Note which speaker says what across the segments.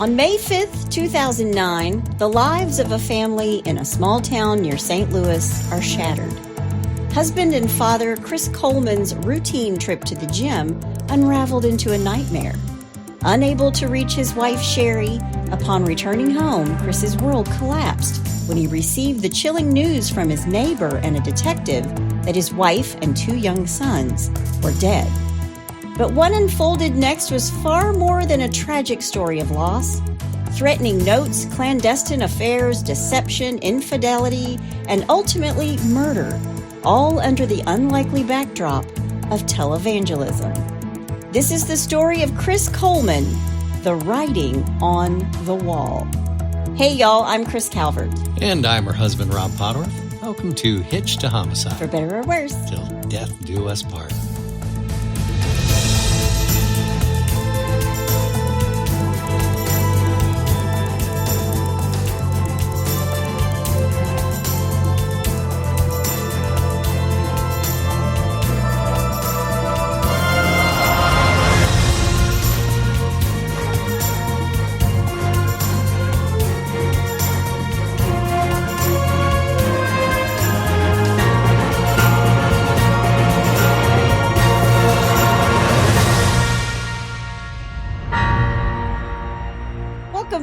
Speaker 1: On May 5th, 2009, the lives of a family in a small town near St. Louis are shattered. Husband and father Chris Coleman's routine trip to the gym unraveled into a nightmare. Unable to reach his wife, Sheri, upon returning home, Chris's world collapsed when he received the chilling news from his neighbor and a detective that his wife and 2 young sons were dead. But what unfolded next was far more than a tragic story of loss. Threatening notes, clandestine affairs, deception, infidelity, and ultimately murder, all under the unlikely backdrop of televangelism. This is the story of Chris Coleman, the writing on the wall. Hey y'all, I'm Chris Calvert.
Speaker 2: And I'm her husband, Rob Potterworth. Welcome to Hitched to Homicide.
Speaker 1: For better or worse.
Speaker 2: Till death do us part.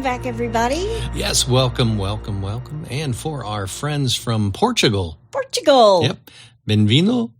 Speaker 1: Back, everybody.
Speaker 2: Yes, welcome. And for our friends from Portugal. Yep. Benvindo.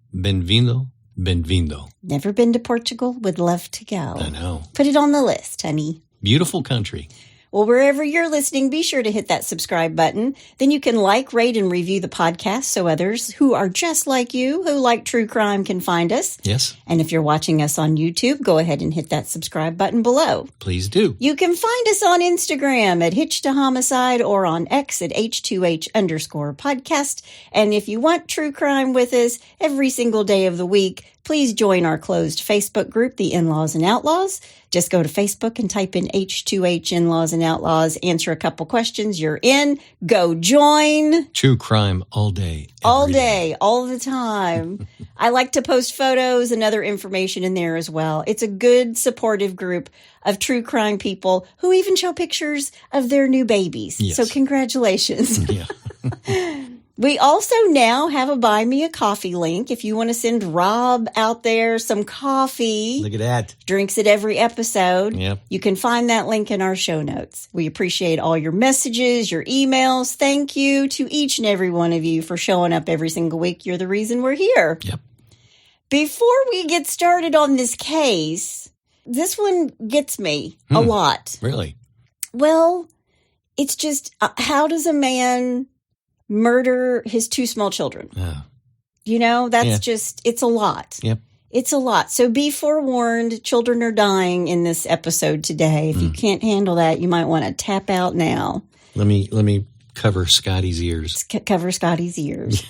Speaker 1: Never been to Portugal. Would love to go.
Speaker 2: I know.
Speaker 1: Put it on the list, honey.
Speaker 2: Beautiful country.
Speaker 1: Well, wherever you're listening, be sure to hit that subscribe button. Then you can like, rate, and review the podcast so others who are just like you, who like true crime, can find us.
Speaker 2: Yes. And
Speaker 1: if you're watching us on YouTube, go ahead and hit that subscribe button below.
Speaker 2: Please do.
Speaker 1: You can find us on Instagram at Hitched to Homicide or on X at H2H_podcast. And if you want true crime with us every single day of the week, please join our closed Facebook group, The In-Laws and Outlaws. Just go to Facebook and type in H2H In-Laws and Outlaws, answer a couple questions, you're in, go join.
Speaker 2: True crime all day.
Speaker 1: All day, all the time. I like to post photos and other information in there as well. It's a good, supportive group of true crime people who even show pictures of their new babies.
Speaker 2: Yes.
Speaker 1: So congratulations.
Speaker 2: Yeah.
Speaker 1: We also now have a Buy Me a Coffee link. If you want to send Rob out there some coffee.
Speaker 2: Look at that.
Speaker 1: Drinks it every episode.
Speaker 2: Yep.
Speaker 1: You can find that link in our show notes. We appreciate all your messages, your emails. Thank you to each and every one of you for showing up every single week. You're the reason we're here.
Speaker 2: Yep.
Speaker 1: Before we get started on this case, this one gets me a lot.
Speaker 2: Really?
Speaker 1: Well, it's just, how does a man murder his 2 small children? You know, that's just, it's a lot.
Speaker 2: Yep.
Speaker 1: It's a lot. So be forewarned, children are dying in this episode today. If you can't handle that, you might want to tap out now.
Speaker 2: Let me cover Scotty's ears.
Speaker 1: Cover Scotty's ears.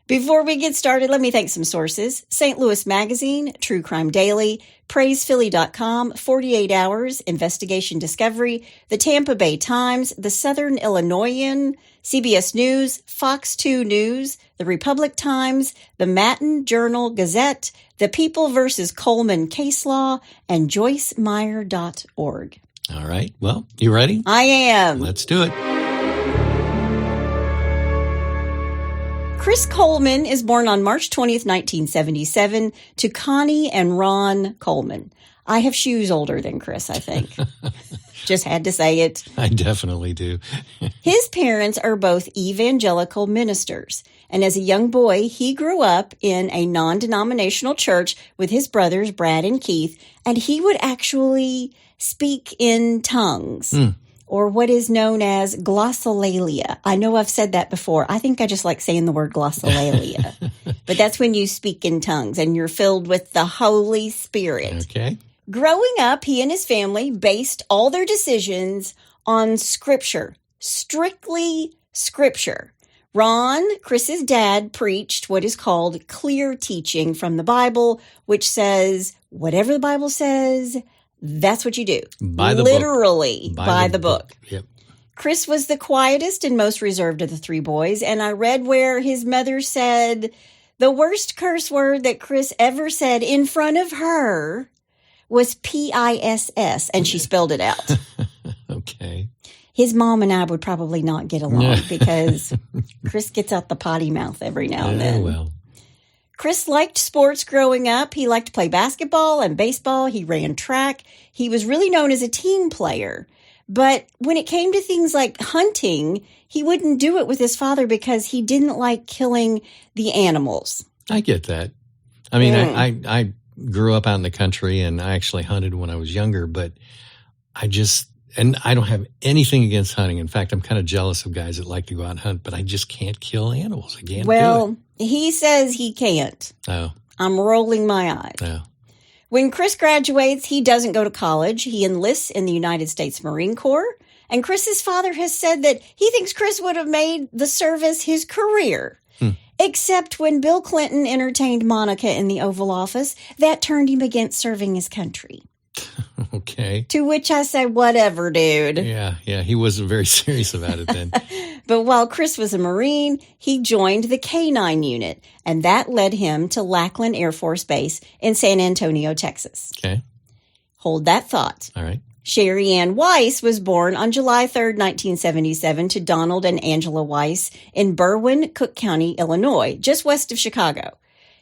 Speaker 1: Before we get started, let me thank some sources. St. Louis Magazine, True Crime Daily, PraisePhilly.com, 48 Hours, Investigation Discovery, the Tampa Bay Times, the Southern Illinoisan, CBS News, Fox 2 News, the Republic Times, the Matin Journal Gazette, the People vs. Coleman Case Law, and JoyceMeyer.org.
Speaker 2: All right. Well, you ready?
Speaker 1: I am.
Speaker 2: Let's do it.
Speaker 1: Chris Coleman is born on March 20th, 1977, to Connie and Ron Coleman. I have shoes older than Chris, I think. Just had to say it.
Speaker 2: I definitely do.
Speaker 1: His parents are both evangelical ministers. And as a young boy, he grew up in a non-denominational church with his brothers, Brad and Keith, and he would actually speak in tongues. Or what is known as glossolalia. I know I've said that before. I think I just like saying the word glossolalia. But that's when you speak in tongues and you're filled with the Holy Spirit.
Speaker 2: Okay.
Speaker 1: Growing up, he and his family based all their decisions on Scripture, strictly Scripture. Ron, Chris's dad, preached what is called clear teaching from the Bible, which says, whatever the Bible says, that's what you do.
Speaker 2: By the
Speaker 1: Literally,
Speaker 2: book.
Speaker 1: by the book.
Speaker 2: Yep.
Speaker 1: Chris was the quietest and most reserved of the 3 boys, and I read where his mother said the worst curse word that Chris ever said in front of her was PISS, and she spelled it out. His mom and I would probably not get along because Chris gets out the potty mouth every now and then.
Speaker 2: Well.
Speaker 1: Chris liked sports growing up. He liked to play basketball and baseball. He ran track. He was really known as a team player. But when it came to things like hunting, he wouldn't do it with his father because he didn't like killing the animals.
Speaker 2: I get that. I mean, I grew up out in the country, and I actually hunted when I was younger, but and I don't have anything against hunting. In fact, I'm kind of jealous of guys that like to go out and hunt, but I just can't kill animals. I can't do it.
Speaker 1: He says he can't.
Speaker 2: Oh.
Speaker 1: I'm rolling my eyes.
Speaker 2: Oh.
Speaker 1: When Chris graduates, he doesn't go to college. He enlists in the United States Marine Corps. And Chris's father has said that he thinks Chris would have made the service his career. Except when Bill Clinton entertained Monica in the Oval Office, that turned him against serving his country.
Speaker 2: Okay.
Speaker 1: To which I say, whatever, dude.
Speaker 2: Yeah, he wasn't very serious about it then.
Speaker 1: But while Chris was a Marine, he joined the K-9 unit, and that led him to Lackland Air Force Base in San Antonio, Texas.
Speaker 2: Okay.
Speaker 1: Hold that thought.
Speaker 2: All right.
Speaker 1: Sheri Ann Weiss was born on July 3rd, 1977 to Donald and Angela Weiss in Berwyn, Cook County, Illinois, just west of Chicago.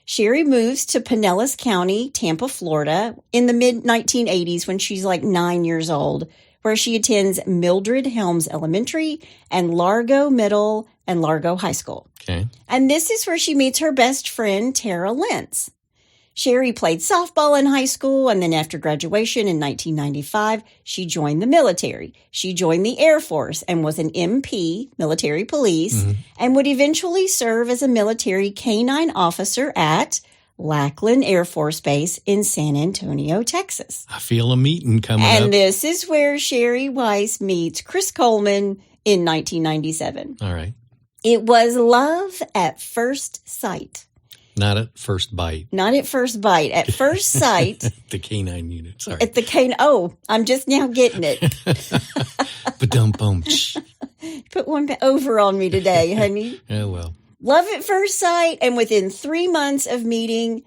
Speaker 1: Sheri moves to Pinellas County, Tampa, Florida in the mid-1980s when she's like 9 years old, where she attends Mildred Helms Elementary and Largo Middle and Largo High School.
Speaker 2: Okay.
Speaker 1: And this is where she meets her best friend, Tara Lentz. Sheri played softball in high school, and then after graduation in 1995, she joined the military. She joined the Air Force and was an MP, military police, and would eventually serve as a military K-9 officer at Lackland Air Force Base in San Antonio, Texas.
Speaker 2: I feel a meeting coming up.
Speaker 1: And this is where Sheri Weiss meets Chris Coleman in 1997.
Speaker 2: All right.
Speaker 1: It was love at first sight.
Speaker 2: Not at first bite.
Speaker 1: Not at first bite. At first sight.
Speaker 2: The K-9 unit. Sorry.
Speaker 1: At the K-9. Oh, I'm just now getting it.
Speaker 2: Ba-dum-bum.
Speaker 1: Put one over on me today, honey.
Speaker 2: Oh, well.
Speaker 1: Love at first sight. And within 3 months of meeting,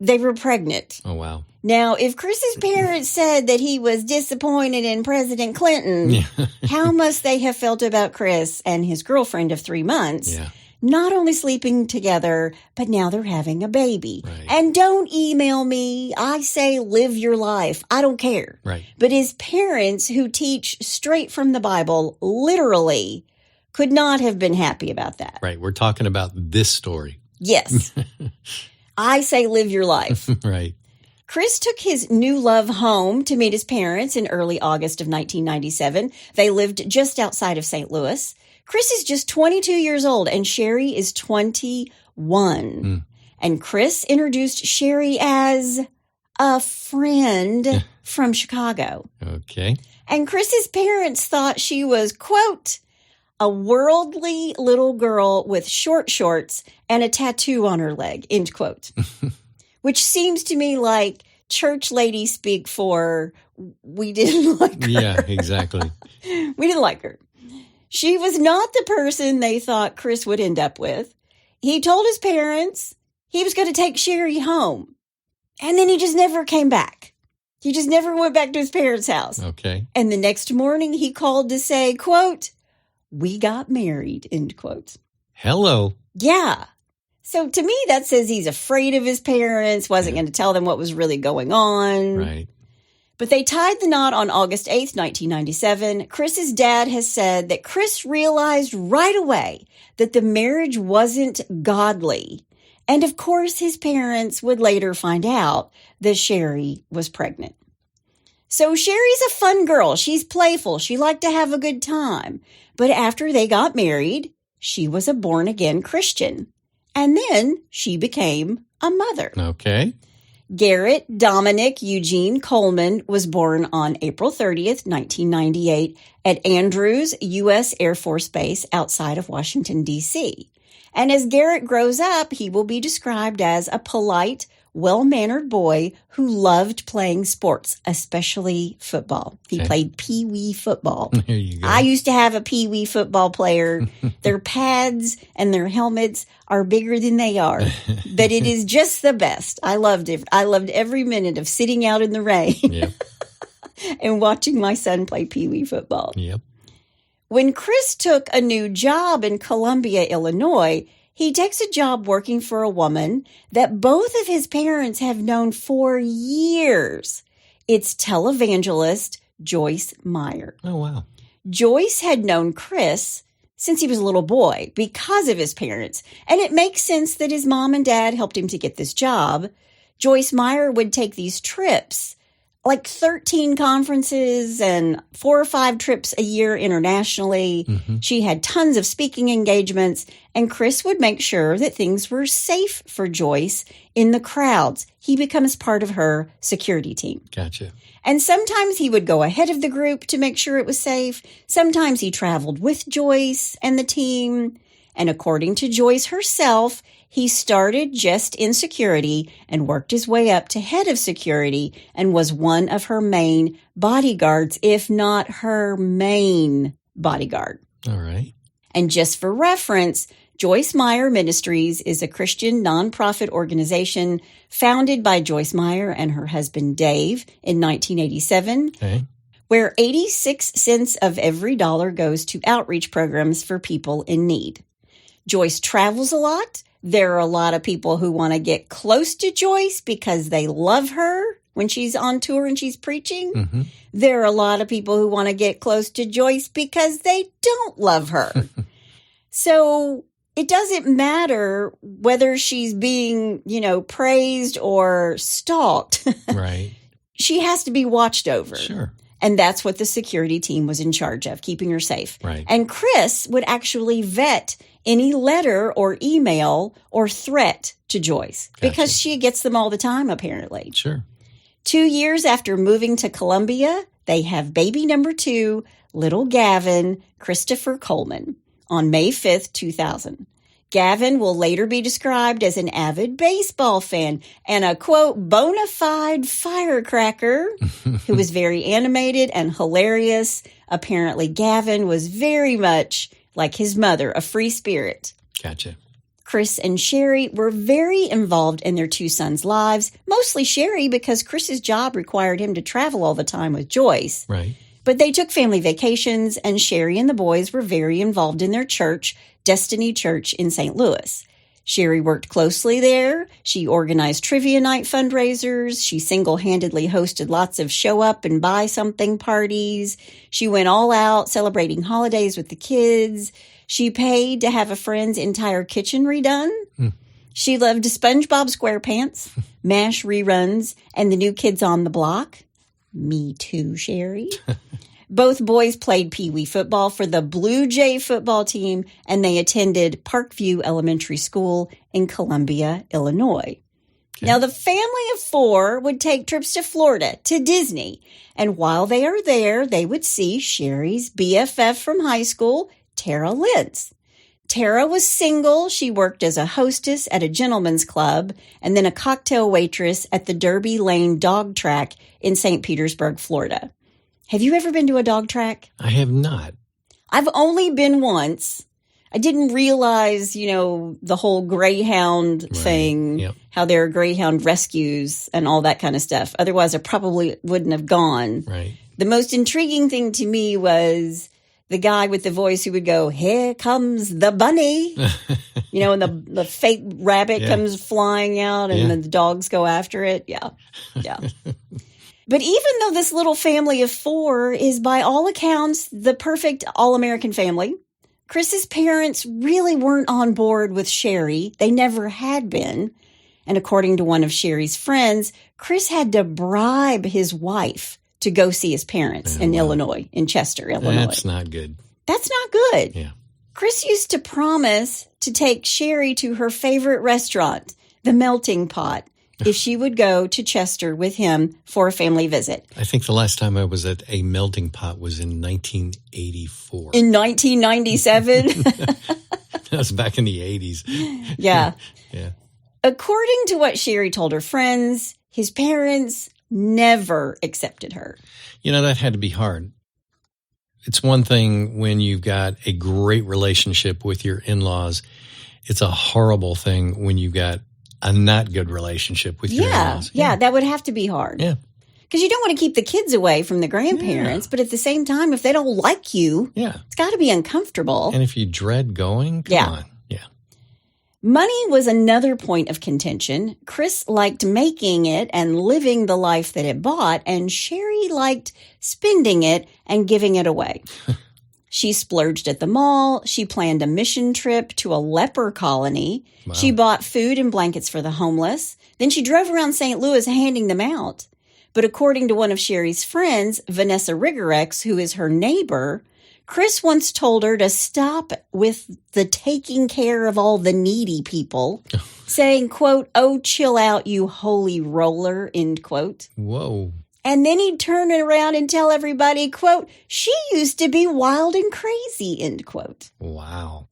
Speaker 1: they were pregnant.
Speaker 2: Oh, wow.
Speaker 1: Now, if Chris's parents said that he was disappointed in President Clinton, how must they have felt about Chris and his girlfriend of 3 months?
Speaker 2: Yeah.
Speaker 1: Not only sleeping together, but now they're having a baby.
Speaker 2: Right.
Speaker 1: And don't email me. I say live your life. I don't care.
Speaker 2: Right.
Speaker 1: But his parents, who teach straight from the Bible, literally could not have been happy about that.
Speaker 2: Right. We're talking about this story.
Speaker 1: Yes. I say live your life.
Speaker 2: Right.
Speaker 1: Chris took his new love home to meet his parents in early August of 1997. They lived just outside of St. Louis. Chris is just 22 years old and Sheri is 21. And Chris introduced Sheri as a friend from Chicago.
Speaker 2: Okay.
Speaker 1: And Chris's parents thought she was, quote, a worldly little girl with short shorts and a tattoo on her leg, end quote. Which seems to me like church lady speak for we didn't like her.
Speaker 2: Yeah, exactly.
Speaker 1: We didn't like her. She was not the person they thought Chris would end up with. He told his parents he was going to take Sheri home. And then he just never came back. He just never went back to his parents' house.
Speaker 2: Okay.
Speaker 1: And the next morning he called to say, quote, we got married, end quote.
Speaker 2: Hello.
Speaker 1: Yeah. So to me, that says he's afraid of his parents, wasn't going to tell them what was really going on.
Speaker 2: Right.
Speaker 1: But they tied the knot on August 8th, 1997. Chris's dad has said that Chris realized right away that the marriage wasn't godly. And of course, his parents would later find out that Sheri was pregnant. So Sheri's a fun girl. She's playful. She liked to have a good time. But after they got married, she was a born-again Christian. And then she became a mother.
Speaker 2: Okay.
Speaker 1: Garrett Dominic Eugene Coleman was born on April 30th, 1998 at Andrews U.S. Air Force Base outside of Washington, D.C. And as Garrett grows up, he will be described as a polite, well-mannered boy who loved playing sports, especially football. He played pee-wee football.
Speaker 2: There you go.
Speaker 1: I used to have a pee-wee football player. Their pads and their helmets are bigger than they are, but it is just the best. I loved it. I loved every minute of sitting out in the rain
Speaker 2: Yep.
Speaker 1: and watching my son play pee-wee football.
Speaker 2: Yep.
Speaker 1: When Chris took a new job in Columbia, Illinois, he takes a job working for a woman that both of his parents have known for years. It's televangelist Joyce Meyer.
Speaker 2: Oh, wow.
Speaker 1: Joyce had known Chris since he was a little boy because of his parents, and it makes sense that his mom and dad helped him to get this job. Joyce Meyer would take these trips, like 13 conferences and 4 or 5 trips a year internationally. Mm-hmm. She had tons of speaking engagements, and Chris would make sure that things were safe for Joyce in the crowds. He becomes part of her security team.
Speaker 2: Gotcha.
Speaker 1: And sometimes he would go ahead of the group to make sure it was safe. Sometimes he traveled with Joyce and the team. And according to Joyce herself, he started just in security and worked his way up to head of security and was one of her main bodyguards, if not her main bodyguard.
Speaker 2: All right.
Speaker 1: And just for reference, Joyce Meyer Ministries is a Christian nonprofit organization founded by Joyce Meyer and her husband Dave in 1987,
Speaker 2: okay,
Speaker 1: where 86 cents of every dollar goes to outreach programs for people in need. Joyce travels a lot. There are a lot of people who want to get close to Joyce because they love her when she's on tour and she's preaching.
Speaker 2: Mm-hmm.
Speaker 1: There are a lot of people who want to get close to Joyce because they don't love her. So it doesn't matter whether she's being, praised or stalked.
Speaker 2: Right.
Speaker 1: She has to be watched over.
Speaker 2: Sure.
Speaker 1: And that's what the security team was in charge of, keeping her safe.
Speaker 2: Right.
Speaker 1: And Chris would actually vet any letter or email or threat to Joyce because she gets them all the time, apparently.
Speaker 2: Sure.
Speaker 1: 2 years after moving to Columbia, they have baby number 2, little Gavin, Christopher Coleman, on May 5th, 2000. Gavin will later be described as an avid baseball fan and a, quote, bona fide firecracker who was very animated and hilarious. Apparently, Gavin was very much like his mother, a free spirit.
Speaker 2: Gotcha.
Speaker 1: Chris and Sheri were very involved in their 2 sons' lives, mostly Sheri because Chris's job required him to travel all the time with Joyce.
Speaker 2: Right.
Speaker 1: But they took family vacations, and Sheri and the boys were very involved in their church, Destiny Church in St. Louis. Sheri worked closely there. She organized trivia night fundraisers. She single-handedly hosted lots of show up and buy something parties. She went all out celebrating holidays with the kids. She paid to have a friend's entire kitchen redone. She loved SpongeBob SquarePants, MASH reruns, and the New Kids on the Block. Me too, Sheri. Both boys played Pee Wee football for the Blue Jay football team, and they attended Parkview Elementary School in Columbia, Illinois. Okay. Now, the family of 4 would take trips to Florida, to Disney, and while they are there, they would see Sheri's BFF from high school, Tara Lentz. Tara was single. She worked as a hostess at a gentleman's club and then a cocktail waitress at the Derby Lane Dog Track in St. Petersburg, Florida. Have you ever been to a dog track?
Speaker 2: I have not.
Speaker 1: I've only been once. I didn't realize, the whole greyhound thing,
Speaker 2: Yep.
Speaker 1: How there are greyhound rescues and all that kind of stuff. Otherwise, I probably wouldn't have gone.
Speaker 2: Right.
Speaker 1: The most intriguing thing to me was the guy with the voice who would go, "Here comes the bunny," and the fake rabbit comes flying out and then the dogs go after it. Yeah. But even though this little family of 4 is by all accounts the perfect all-American family, Chris's parents really weren't on board with Sheri. They never had been. And according to one of Sheri's friends, Chris had to bribe his wife to go see his parents in Illinois, in Chester, Illinois.
Speaker 2: That's not good.
Speaker 1: That's not good.
Speaker 2: Yeah.
Speaker 1: Chris used to promise to take Sheri to her favorite restaurant, the Melting Pot, if she would go to Chester with him for a family visit.
Speaker 2: I think the last time I was at a Melting Pot was in 1984.
Speaker 1: In 1997?
Speaker 2: That was back in the 80s.
Speaker 1: Yeah.
Speaker 2: Yeah.
Speaker 1: According to what Sheri told her friends, his parents never accepted her.
Speaker 2: That had to be hard. It's one thing when you've got a great relationship with your in-laws. It's a horrible thing when you've got a not good relationship with your in-laws.
Speaker 1: Yeah, that would have to be hard.
Speaker 2: Yeah.
Speaker 1: Because you don't want to keep the kids away from the grandparents, but at the same time, if they don't like you, it's got to be uncomfortable.
Speaker 2: And if you dread going, come on. Yeah.
Speaker 1: Money was another point of contention. Chris liked making it and living the life that it bought, and Sheri liked spending it and giving it away. She splurged at the mall. She planned a mission trip to a leper colony. Wow. She bought food and blankets for the homeless. Then she drove around St. Louis handing them out. But according to one of Sheri's friends, Vanessa Rigorex, who is her neighbor, Chris once told her to stop with the taking care of all the needy people, saying, quote, "Oh, chill out, you holy roller," end quote.
Speaker 2: Whoa.
Speaker 1: And then he'd turn around and tell everybody, quote, "She used to be wild and crazy," end quote.
Speaker 2: Wow.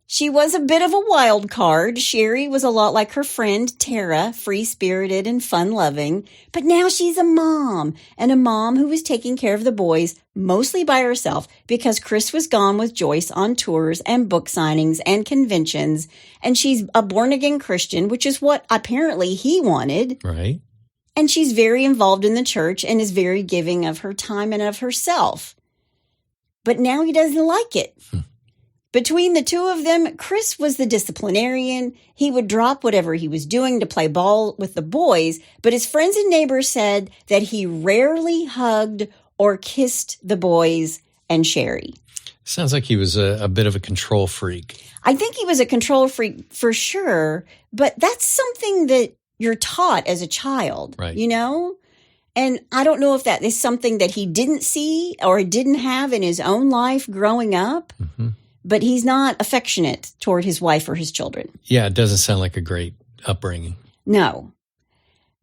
Speaker 1: She was a bit of a wild card. Sheri was a lot like her friend Tara, free-spirited and fun-loving. But now she's a mom, and a mom who was taking care of the boys mostly by herself because Chris was gone with Joyce on tours and book signings and conventions. And she's a born-again Christian, which is what apparently he wanted.
Speaker 2: Right.
Speaker 1: And she's very involved in the church and is very giving of her time and of herself. But now he doesn't like it. Between the two of them, Chris was the disciplinarian. He would drop whatever he was doing to play ball with the boys, but his friends and neighbors said that he rarely hugged or kissed the boys and Sheri.
Speaker 2: Sounds like he was a bit of a control freak.
Speaker 1: I think he was a control freak for sure, but that's something that you're taught as a child,
Speaker 2: right?
Speaker 1: You know? And I don't know if that is something that he didn't see or didn't have in his own life growing up. Mm-hmm. But he's not affectionate toward his wife or his children.
Speaker 2: Yeah, it doesn't sound like a great upbringing.
Speaker 1: No.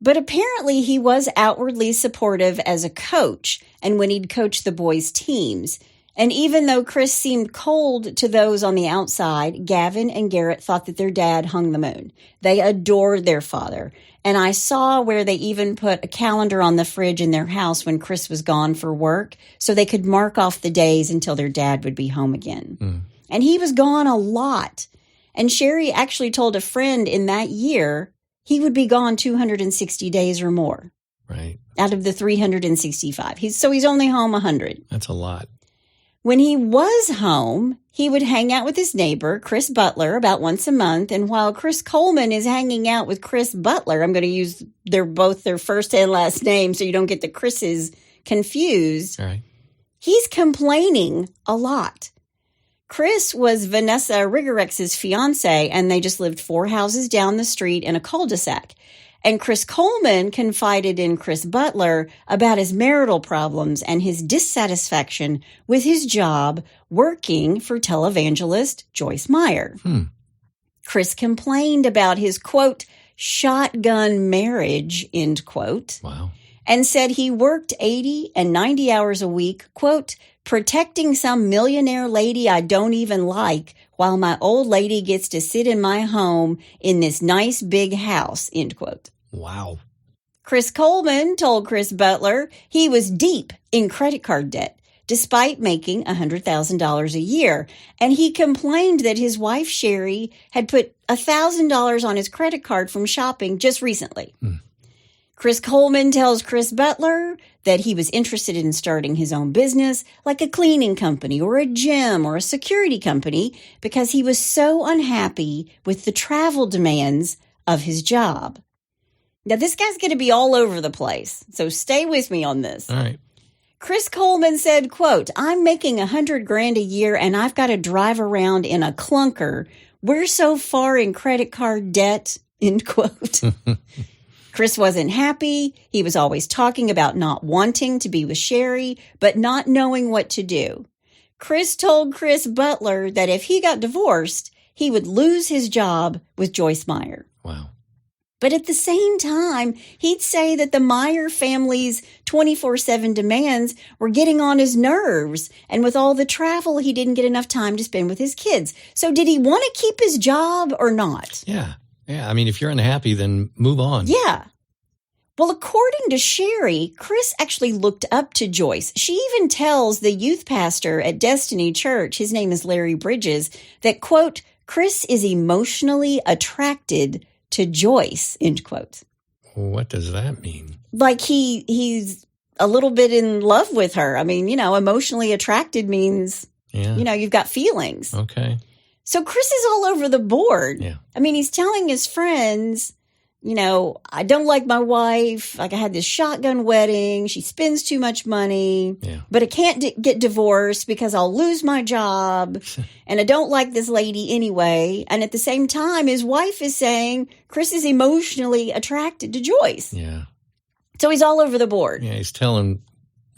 Speaker 1: But apparently he was outwardly supportive as a coach and when he'd coach the boys' teams. And even though Chris seemed cold to those on the outside, Gavin and Garrett thought that their dad hung the moon. They adored their father. And I saw where they even put a calendar on the fridge in their house when Chris was gone for work so they could mark off the days until their dad would be home again. Mm. And he was gone a lot. And Sheri actually told a friend in that year he would be gone 260 days or more.
Speaker 2: Right.
Speaker 1: Out of the 365. So he's only home 100.
Speaker 2: That's a lot.
Speaker 1: When he was home, he would hang out with his neighbor, Chris Butler, about once a month. And while Chris Coleman is hanging out with Chris Butler, I'm going to use both their first and last name so you don't get the Chris's confused.
Speaker 2: All right.
Speaker 1: He's complaining a lot. Chris was Vanessa Rigorex's fiance, and they just lived 4 houses down the street in a cul-de-sac. And Chris Coleman confided in Chris Butler about his marital problems and his dissatisfaction with his job working for televangelist Joyce Meyer. Chris complained about his, quote, shotgun marriage, end quote.
Speaker 2: Wow.
Speaker 1: And said he worked 80 and 90 hours a week, quote, protecting some millionaire lady I don't even like while my old lady gets to sit in my home in this nice big house, end quote.
Speaker 2: Wow.
Speaker 1: Chris Coleman told Chris Butler he was deep in credit card debt, despite making $100,000 a year. And he complained that his wife, Sheri, had put $1,000 on his credit card from shopping just recently. Chris Coleman tells Chris Butler that he was interested in starting his own business, like a cleaning company or a gym or a security company, because he was so unhappy with the travel demands of his job. Now, this guy's going to be all over the place, so stay with me on this.
Speaker 2: All right.
Speaker 1: Chris Coleman said, quote, I'm making $100,000 a year and I've got to drive around in a clunker. We're so far in credit card debt, end quote. Chris wasn't happy. He was always talking about not wanting to be with Sheri, but not knowing what to do. Chris told Chris Butler that if he got divorced, he would lose his job with Joyce Meyer.
Speaker 2: Wow.
Speaker 1: But at the same time, he'd say that the Meyer family's 24/7 demands were getting on his nerves. And with all the travel, he didn't get enough time to spend with his kids. So did he want to keep his job or not?
Speaker 2: Yeah. I mean, if you're unhappy, then move on.
Speaker 1: Yeah. Well, according to Sheri, Chris actually looked up to Joyce. She even tells the youth pastor at Destiny Church, his name is Larry Bridges, that, quote, Chris is emotionally attracted to Joyce, end quote.
Speaker 2: What does that mean?
Speaker 1: Like he's a little bit in love with her. I mean, emotionally attracted means, you've got feelings.
Speaker 2: Okay.
Speaker 1: So Chris is all over the board.
Speaker 2: Yeah.
Speaker 1: I mean, he's telling his friends, I don't like my wife. Like I had this shotgun wedding. She spends too much money, but I can't get divorced because I'll lose my job. And I don't like this lady anyway. And at the same time, his wife is saying Chris is emotionally attracted to Joyce.
Speaker 2: Yeah.
Speaker 1: So he's all over the board.
Speaker 2: Yeah. He's telling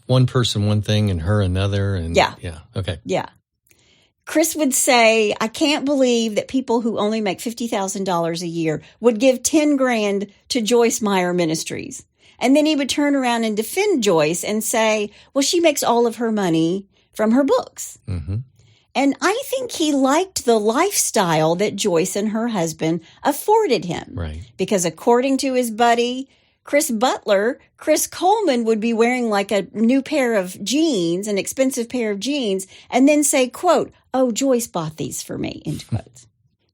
Speaker 2: one person one thing and her another. And
Speaker 1: Yeah.
Speaker 2: Okay.
Speaker 1: Yeah. Chris would say, I can't believe that people who only make $50,000 a year would give $10,000 to Joyce Meyer Ministries. And then he would turn around and defend Joyce and say, well, she makes all of her money from her books. Mm-hmm. And I think he liked the lifestyle that Joyce and her husband afforded him.
Speaker 2: Right.
Speaker 1: Because according to his buddy, Chris Butler, Chris Coleman would be wearing like a new pair of jeans, an expensive pair of jeans, and then say, quote, oh, Joyce bought these for me, end quote.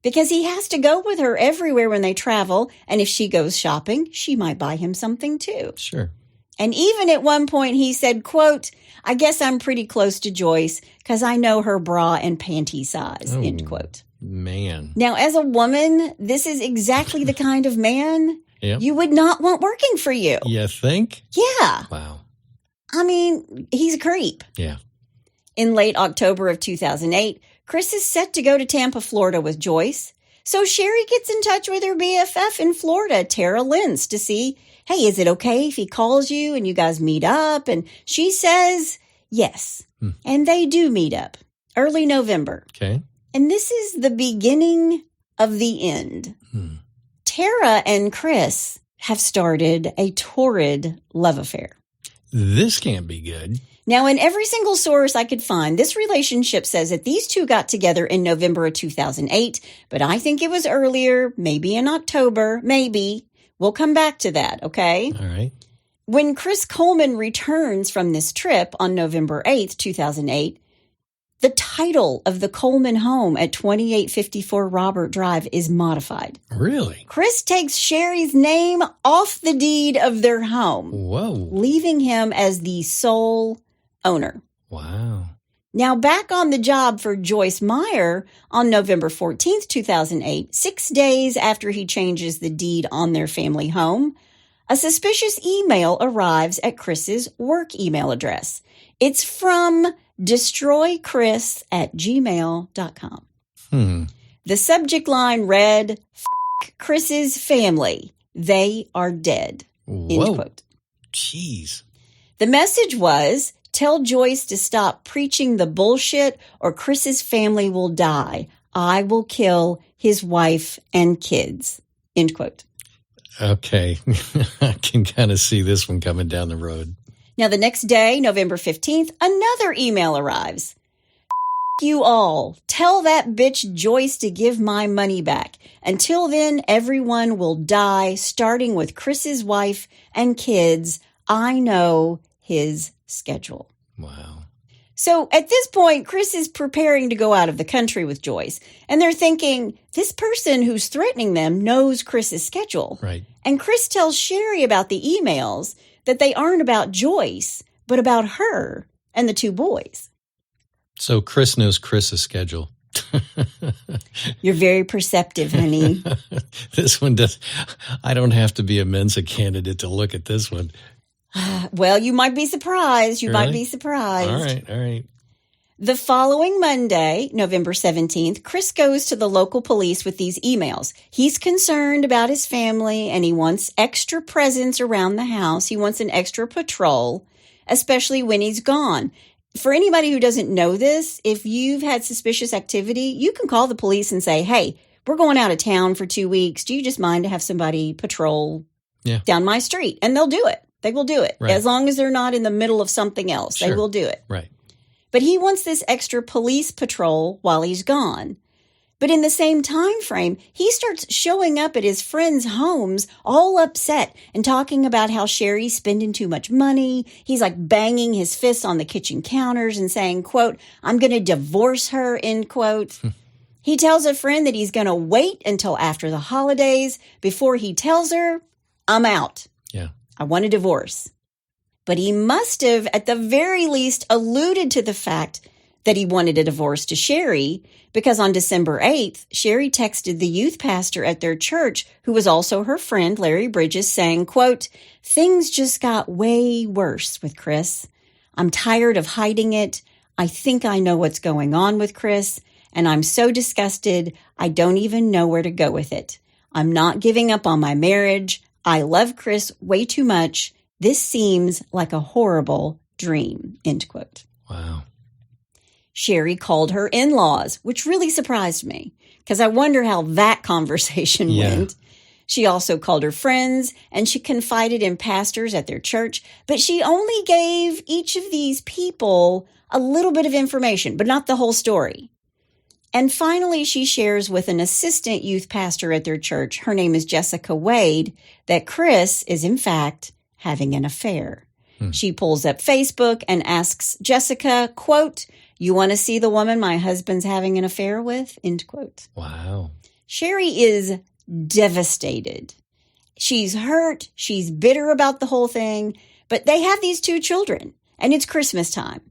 Speaker 1: Because he has to go with her everywhere when they travel, and if she goes shopping, she might buy him something too.
Speaker 2: Sure.
Speaker 1: And even at one point he said, quote, I guess I'm pretty close to Joyce because I know her bra and panty size, end quote.
Speaker 2: Man.
Speaker 1: Now, as a woman, this is exactly the kind of man you would not want working for you.
Speaker 2: You think?
Speaker 1: Yeah.
Speaker 2: Wow.
Speaker 1: I mean, he's a creep.
Speaker 2: Yeah.
Speaker 1: In late October of 2008, Chris is set to go to Tampa, Florida with Joyce. So Sheri gets in touch with her BFF in Florida, Tara Lentz, to see, hey, is it okay if he calls you and you guys meet up? And she says yes. And they do meet up early November.
Speaker 2: Okay.
Speaker 1: And this is the beginning of the end. Tara and Chris have started a torrid love affair.
Speaker 2: This can't be good.
Speaker 1: Now, in every single source I could find, this relationship says that these two got together in November of 2008, but I think it was earlier, maybe in October, maybe. We'll come back to that, okay?
Speaker 2: All right.
Speaker 1: When Chris Coleman returns from this trip on November 8th, 2008, the title of the Coleman home at 2854 Robert Drive is modified.
Speaker 2: Really?
Speaker 1: Chris takes Sheri's name off the deed of their home.
Speaker 2: Whoa.
Speaker 1: Leaving him as the sole owner.
Speaker 2: Wow.
Speaker 1: Now, back on the job for Joyce Meyer on November 14th, 2008, 6 days after he changes the deed on their family home, a suspicious email arrives at Chris's work email address. It's from destroychris@gmail.com. The subject line read, F*** Chris's family. They are dead.
Speaker 2: Whoa.
Speaker 1: End quote.
Speaker 2: Jeez.
Speaker 1: The message was, tell Joyce to stop preaching the bullshit or Chris's family will die. I will kill his wife and kids. End quote.
Speaker 2: Okay. I can kind of see this one coming down the road.
Speaker 1: Now, the next day, November 15th, another email arrives. You all. Tell that bitch Joyce to give my money back. Until then, everyone will die, starting with Chris's wife and kids. I know his schedule.
Speaker 2: Wow.
Speaker 1: So at this point, Chris is preparing to go out of the country with Joyce. And they're thinking, this person who's threatening them knows Chris's schedule.
Speaker 2: Right.
Speaker 1: And Chris tells Sheri about the emails that they aren't about Joyce, but about her and the two boys.
Speaker 2: So Chris knows Chris's schedule.
Speaker 1: You're very perceptive, honey.
Speaker 2: This one does. I don't have to be a Mensa candidate to look at this one.
Speaker 1: Well, you might be surprised. You
Speaker 2: Really?
Speaker 1: might be surprised.
Speaker 2: All right.
Speaker 1: The following Monday, November 17th, Chris goes to the local police with these emails. He's concerned about his family and he wants extra presence around the house. He wants an extra patrol, especially when he's gone. For anybody who doesn't know this, if you've had suspicious activity, you can call the police and say, hey, we're going out of town for 2 weeks. Do you just mind to have somebody patrol down my street? And they'll do it. They will do it.
Speaker 2: Right.
Speaker 1: As long as they're not in the middle of something else,
Speaker 2: Sure.
Speaker 1: they will do it.
Speaker 2: Right.
Speaker 1: But he wants this extra police patrol while he's gone. But in the same time frame, he starts showing up at his friends' homes all upset and talking about how Sheri's spending too much money. He's like banging his fists on the kitchen counters and saying, quote, I'm going to divorce her, end quote. He tells a friend that he's going to wait until after the holidays before he tells her, I'm out.
Speaker 2: Yeah.
Speaker 1: I want a divorce. But he must have, at the very least, alluded to the fact that he wanted a divorce to Sheri, because on December 8th, Sheri texted the youth pastor at their church, who was also her friend, Larry Bridges, saying, quote, "Things just got way worse with Chris. I'm tired of hiding it. I think I know what's going on with Chris, and I'm so disgusted, I don't even know where to go with it. I'm not giving up on my marriage. I love Chris way too much. This seems like a horrible dream," end quote.
Speaker 2: Wow.
Speaker 1: Sheri called her in-laws, which really surprised me because I wonder how that conversation went. She also called her friends and she confided in pastors at their church, but she only gave each of these people a little bit of information, but not the whole story. And finally, she shares with an assistant youth pastor at their church, her name is Jessica Wade, that Chris is in fact having an affair. She pulls up Facebook and asks Jessica, quote, "You want to see the woman my husband's having an affair with?" End quote.
Speaker 2: Wow.
Speaker 1: Sheri is devastated. She's hurt. She's bitter about the whole thing. But they have these 2 children, and it's Christmas time.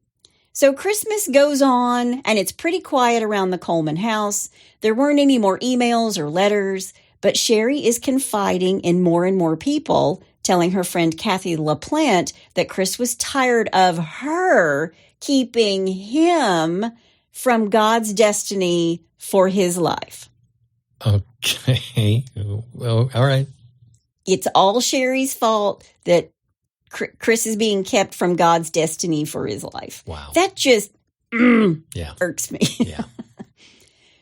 Speaker 1: So Christmas goes on, and it's pretty quiet around the Coleman house. There weren't any more emails or letters, but Sheri is confiding in more and more people, telling her friend Kathy LaPlante that Chris was tired of her keeping him from God's destiny for his life.
Speaker 2: Okay. Well, all right.
Speaker 1: It's all Sheri's fault that Chris is being kept from God's destiny for his life.
Speaker 2: Wow.
Speaker 1: That just irks me.
Speaker 2: Yeah.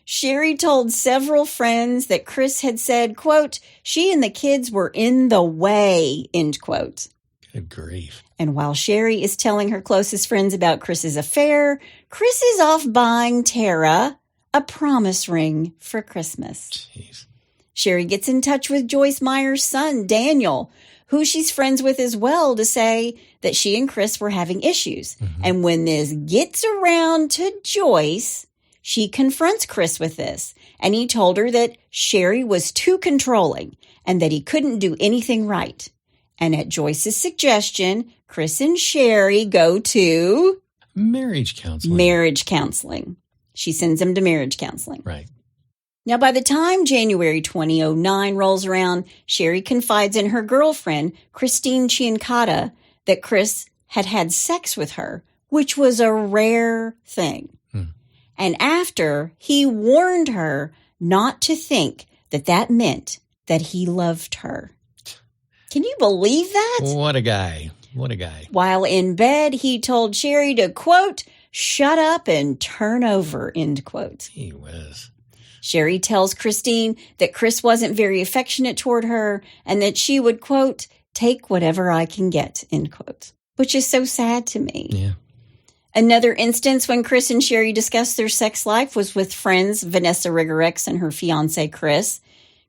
Speaker 1: Sheri told several friends that Chris had said, quote, "She and the kids were in the way," end quote.
Speaker 2: Good grief.
Speaker 1: And while Sheri is telling her closest friends about Chris's affair, Chris is off buying Tara a promise ring for Christmas.
Speaker 2: Jeez.
Speaker 1: Sheri gets in touch with Joyce Meyer's son, Daniel, who she's friends with as well, to say that she and Chris were having issues. Mm-hmm. And when this gets around to Joyce, she confronts Chris with this. And he told her that Sheri was too controlling and that he couldn't do anything right. And at Joyce's suggestion, Chris and Sheri go to
Speaker 2: marriage counseling.
Speaker 1: Marriage counseling. She sends him to marriage counseling.
Speaker 2: Right.
Speaker 1: Now, by the time January 2009 rolls around, Sheri confides in her girlfriend, Christine Chiancata, that Chris had had sex with her, which was a rare thing. And after, he warned her not to think that that meant that he loved her. Can you believe that?
Speaker 2: What a guy. What a guy.
Speaker 1: While in bed, he told Sheri to, quote, "Shut up and turn over," end quote.
Speaker 2: He was.
Speaker 1: Sheri tells Christine that Chris wasn't very affectionate toward her and that she would, quote, "take whatever I can get," end quote, which is so sad to me.
Speaker 2: Yeah.
Speaker 1: Another instance when Chris and Sheri discussed their sex life was with friends Vanessa Rigorex and her fiancé, Chris.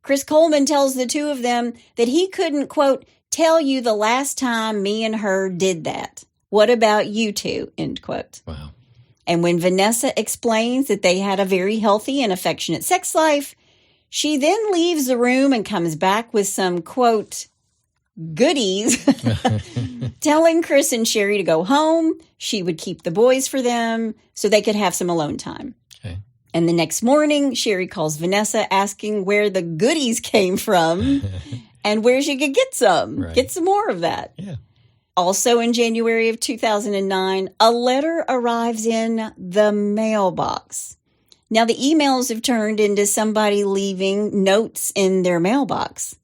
Speaker 1: Chris Coleman tells the two of them that he couldn't, quote, "tell you the last time me and her did that. What about you two?" End quote.
Speaker 2: Wow.
Speaker 1: And when Vanessa explains that they had a very healthy and affectionate sex life, she then leaves the room and comes back with some, quote, goodies, telling Chris and Sheri to go home. She would keep the boys for them so they could have some alone time.
Speaker 2: Okay.
Speaker 1: And the next morning, Sheri calls Vanessa asking where the goodies came from and where she could get some.
Speaker 2: Right.
Speaker 1: Get some more of that.
Speaker 2: Yeah.
Speaker 1: Also in January of 2009, a letter arrives in the mailbox. Now, the emails have turned into somebody leaving notes in their mailbox.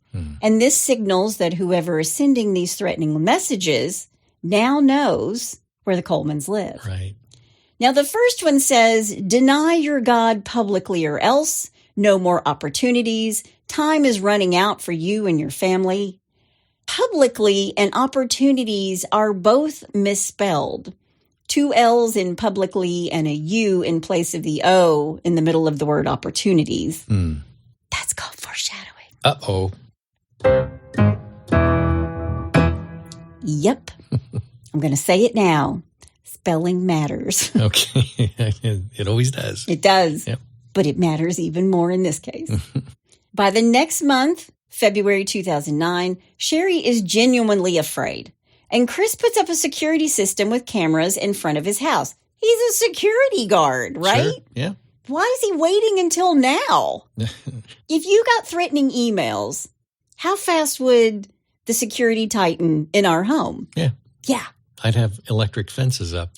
Speaker 1: And this signals that whoever is sending these threatening messages now knows where the Colemans live.
Speaker 2: Right.
Speaker 1: Now, the first one says, "Deny your God publicly or else. No more opportunities. Time is running out for you and your family." Publicly and opportunities are both misspelled. 2 L's in publicly and a U in place of the O in the middle of the word opportunities. That's called foreshadowing.
Speaker 2: Uh-oh.
Speaker 1: Yep. I'm going to say it now. Spelling matters.
Speaker 2: Okay. It always does.
Speaker 1: It does.
Speaker 2: Yep.
Speaker 1: But it matters even more in this case. By the next month, February 2009, Sheri is genuinely afraid. And Chris puts up a security system with cameras in front of his house. He's a security guard, right?
Speaker 2: Sure, yeah.
Speaker 1: Why is he waiting until now? If you got threatening emails, how fast would the security tighten in our home?
Speaker 2: Yeah.
Speaker 1: Yeah.
Speaker 2: I'd have electric fences up.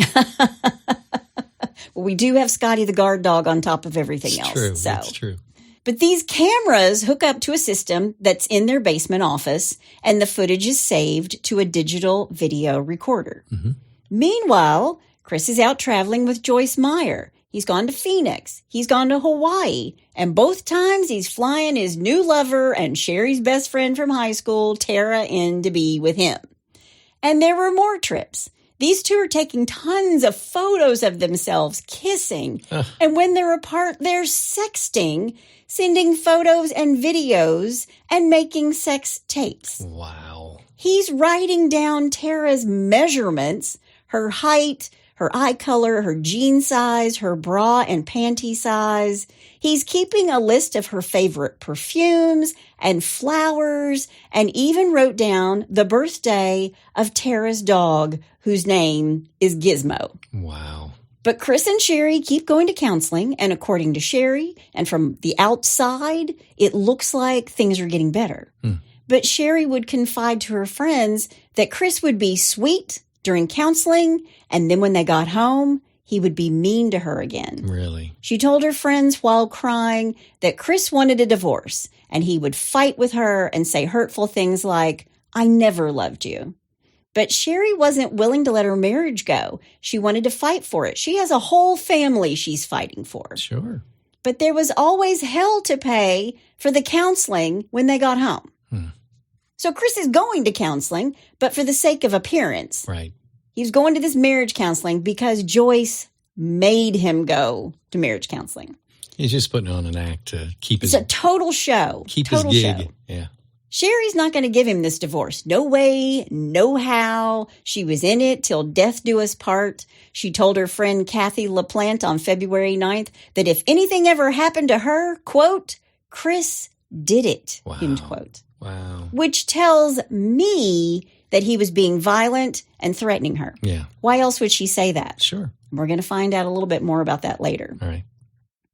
Speaker 1: Well, we do have Scotty the guard dog on top of everything else.
Speaker 2: True.
Speaker 1: So.
Speaker 2: That's true.
Speaker 1: But these cameras hook up to a system that's in their basement office, and the footage is saved to a digital video recorder.
Speaker 2: Mm-hmm.
Speaker 1: Meanwhile, Chris is out traveling with Joyce Meyer. He's gone to Phoenix. He's gone to Hawaii. And both times he's flying his new lover and Sheri's best friend from high school, Tara, in to be with him. And there were more trips. These two are taking tons of photos of themselves kissing. And when they're apart, they're sexting, sending photos and videos, and making sex tapes.
Speaker 2: Wow.
Speaker 1: He's writing down Tara's measurements, her height, her eye color, her jean size, her bra and panty size. He's keeping a list of her favorite perfumes and flowers, and even wrote down the birthday of Tara's dog, whose name is Gizmo.
Speaker 2: Wow.
Speaker 1: But Chris and Sheri keep going to counseling, and according to Sheri, and from the outside, it looks like things are getting better. But Sheri would confide to her friends that Chris would be sweet during counseling, and then when they got home, he would be mean to her again.
Speaker 2: Really?
Speaker 1: She told her friends while crying that Chris wanted a divorce, and he would fight with her and say hurtful things like, "I never loved you." But Sheri wasn't willing to let her marriage go. She wanted to fight for it. She has a whole family she's fighting for.
Speaker 2: Sure.
Speaker 1: But there was always hell to pay for the counseling when they got home. So Chris is going to counseling, but for the sake of appearance.
Speaker 2: Right.
Speaker 1: He's going to this marriage counseling because Joyce made him go to marriage counseling.
Speaker 2: He's just putting on an act to keep his...
Speaker 1: It's a total show.
Speaker 2: Keep
Speaker 1: total
Speaker 2: his gig.
Speaker 1: show.
Speaker 2: Yeah.
Speaker 1: Sheri's not going to give him this divorce. No way, no how. She was in it till death do us part. She told her friend Kathy LaPlante on February 9th that if anything ever happened to her, quote, Chris did it,
Speaker 2: Wow.
Speaker 1: end quote.
Speaker 2: Wow.
Speaker 1: Which tells me that he was being violent and threatening her.
Speaker 2: Yeah.
Speaker 1: Why else would she say that?
Speaker 2: Sure.
Speaker 1: We're going to find out a little bit more about that later.
Speaker 2: All right.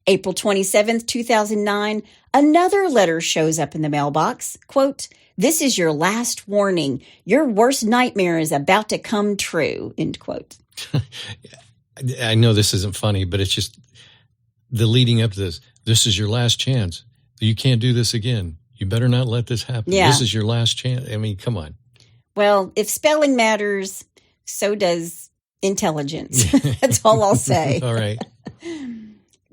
Speaker 1: April 27th, 2009, another letter shows up in the mailbox. Quote, "This is your last warning. Your worst nightmare is about to come true," end quote.
Speaker 2: I know this isn't funny, but it's just the leading up to this. This is your last chance. You can't do this again. You better not let this happen.
Speaker 1: Yeah.
Speaker 2: This is your last chance. I mean, come on.
Speaker 1: Well, if spelling matters, so does intelligence. That's all I'll say.
Speaker 2: All right.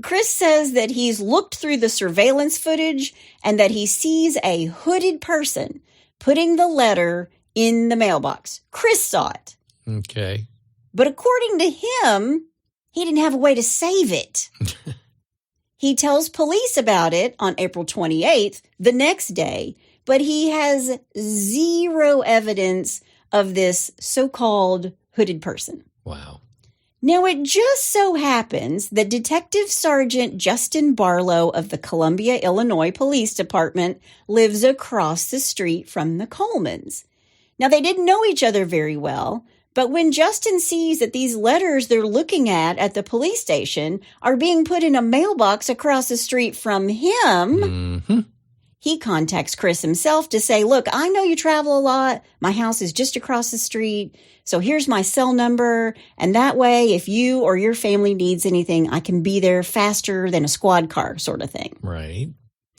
Speaker 1: Chris says that he's looked through the surveillance footage and that he sees a hooded person putting the letter in the mailbox. Chris saw it.
Speaker 2: Okay.
Speaker 1: But according to him, he didn't have a way to save it. He tells police about it on April 28th, the next day, but he has zero evidence of this so-called hooded person.
Speaker 2: Wow.
Speaker 1: Now, it just so happens that Detective Sergeant Justin Barlow of the Columbia, Illinois Police Department lives across the street from the Colemans. Now, they didn't know each other very well, but when Justin sees that these letters they're looking at the police station are being put in a mailbox across the street from him, he contacts Chris himself to say, "Look, I know you travel a lot. My house is just across the street. So here's my cell number. And that way, if you or your family needs anything, I can be there faster than a squad car," sort of thing.
Speaker 2: Right.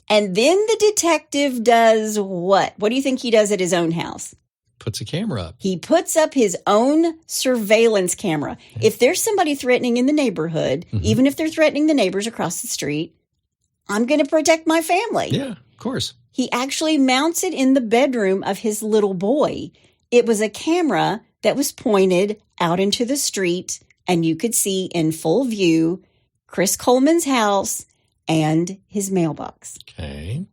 Speaker 1: And then the detective does what? What do you think he does at his own house?
Speaker 2: Puts a camera up.
Speaker 1: He puts up his own surveillance camera. Yeah. If there's somebody threatening in the neighborhood, even if they're threatening the neighbors across the street, I'm going to protect my family.
Speaker 2: Yeah, of course.
Speaker 1: He actually mounts it in the bedroom of his little boy. It was a camera that was pointed out into the street, and you could see in full view Chris Coleman's house and his mailbox.
Speaker 2: Okay.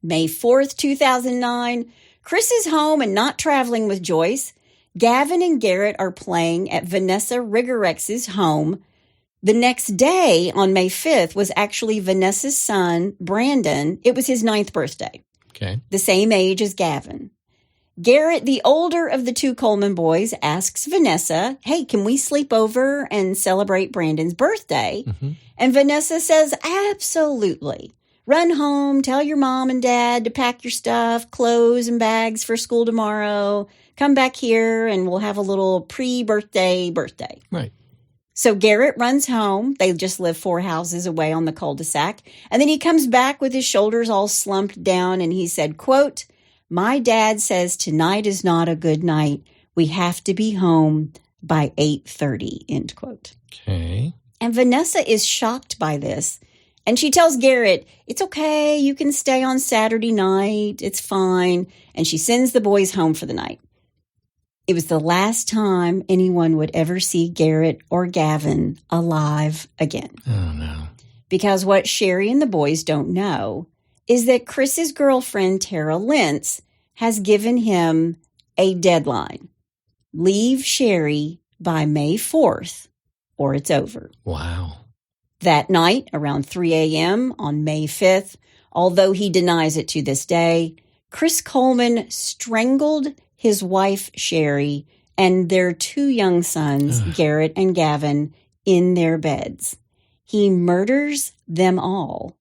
Speaker 1: May 4th, 2009, Chris is home and not traveling with Joyce. Gavin and Garrett are playing at Vanessa Rigorex's home. The next day, on May 5th, was actually Vanessa's son, Brandon. It was his 9th birthday.
Speaker 2: Okay.
Speaker 1: the same age as Gavin. Garrett, the older of the two Coleman boys, asks Vanessa, hey, can we sleep over and celebrate Brandon's birthday?
Speaker 2: Mm-hmm.
Speaker 1: And Vanessa says, absolutely. Run home, tell your mom and dad to pack your stuff, clothes and bags for school tomorrow. Come back here and we'll have a little pre-birthday birthday.
Speaker 2: Right.
Speaker 1: So Garrett runs home. They just live 4 houses away on the cul-de-sac. And then he comes back with his shoulders all slumped down and he said, quote, my dad says tonight is not a good night. We have to be home by 8:30, end quote.
Speaker 2: Okay.
Speaker 1: And Vanessa is shocked by this. And she tells Garrett, it's okay. You can stay on Saturday night. It's fine. And she sends the boys home for the night. It was the last time anyone would ever see Garrett or Gavin alive again.
Speaker 2: Oh, no.
Speaker 1: Because what Sheri and the boys don't know is that Chris's girlfriend, Tara Lentz, has given him a deadline. Leave Sheri by May 4th or it's over.
Speaker 2: Wow.
Speaker 1: That night, around 3 a.m. on May 5th, although he denies it to this day, Chris Coleman strangled his wife, Sheri, and their 2 young sons, Garrett and Gavin, in their beds. He murders them all.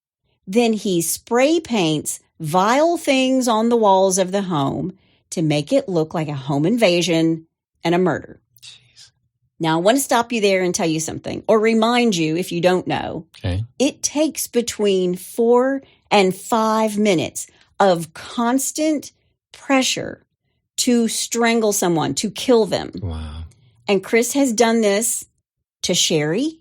Speaker 1: Then he spray paints vile things on the walls of the home to make it look like a home invasion and a murder.
Speaker 2: Jeez.
Speaker 1: Now, I want to stop you there and tell you something, or remind you if you don't know.
Speaker 2: Okay.
Speaker 1: It takes between 4 and 5 minutes of constant pressure to strangle someone, to kill them.
Speaker 2: Wow.
Speaker 1: And Chris has done this to Sheri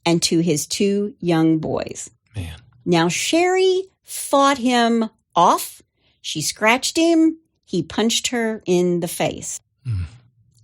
Speaker 1: and to his 2 young boys.
Speaker 2: Man.
Speaker 1: Now, Sheri fought him off. She scratched him. He punched her in the face.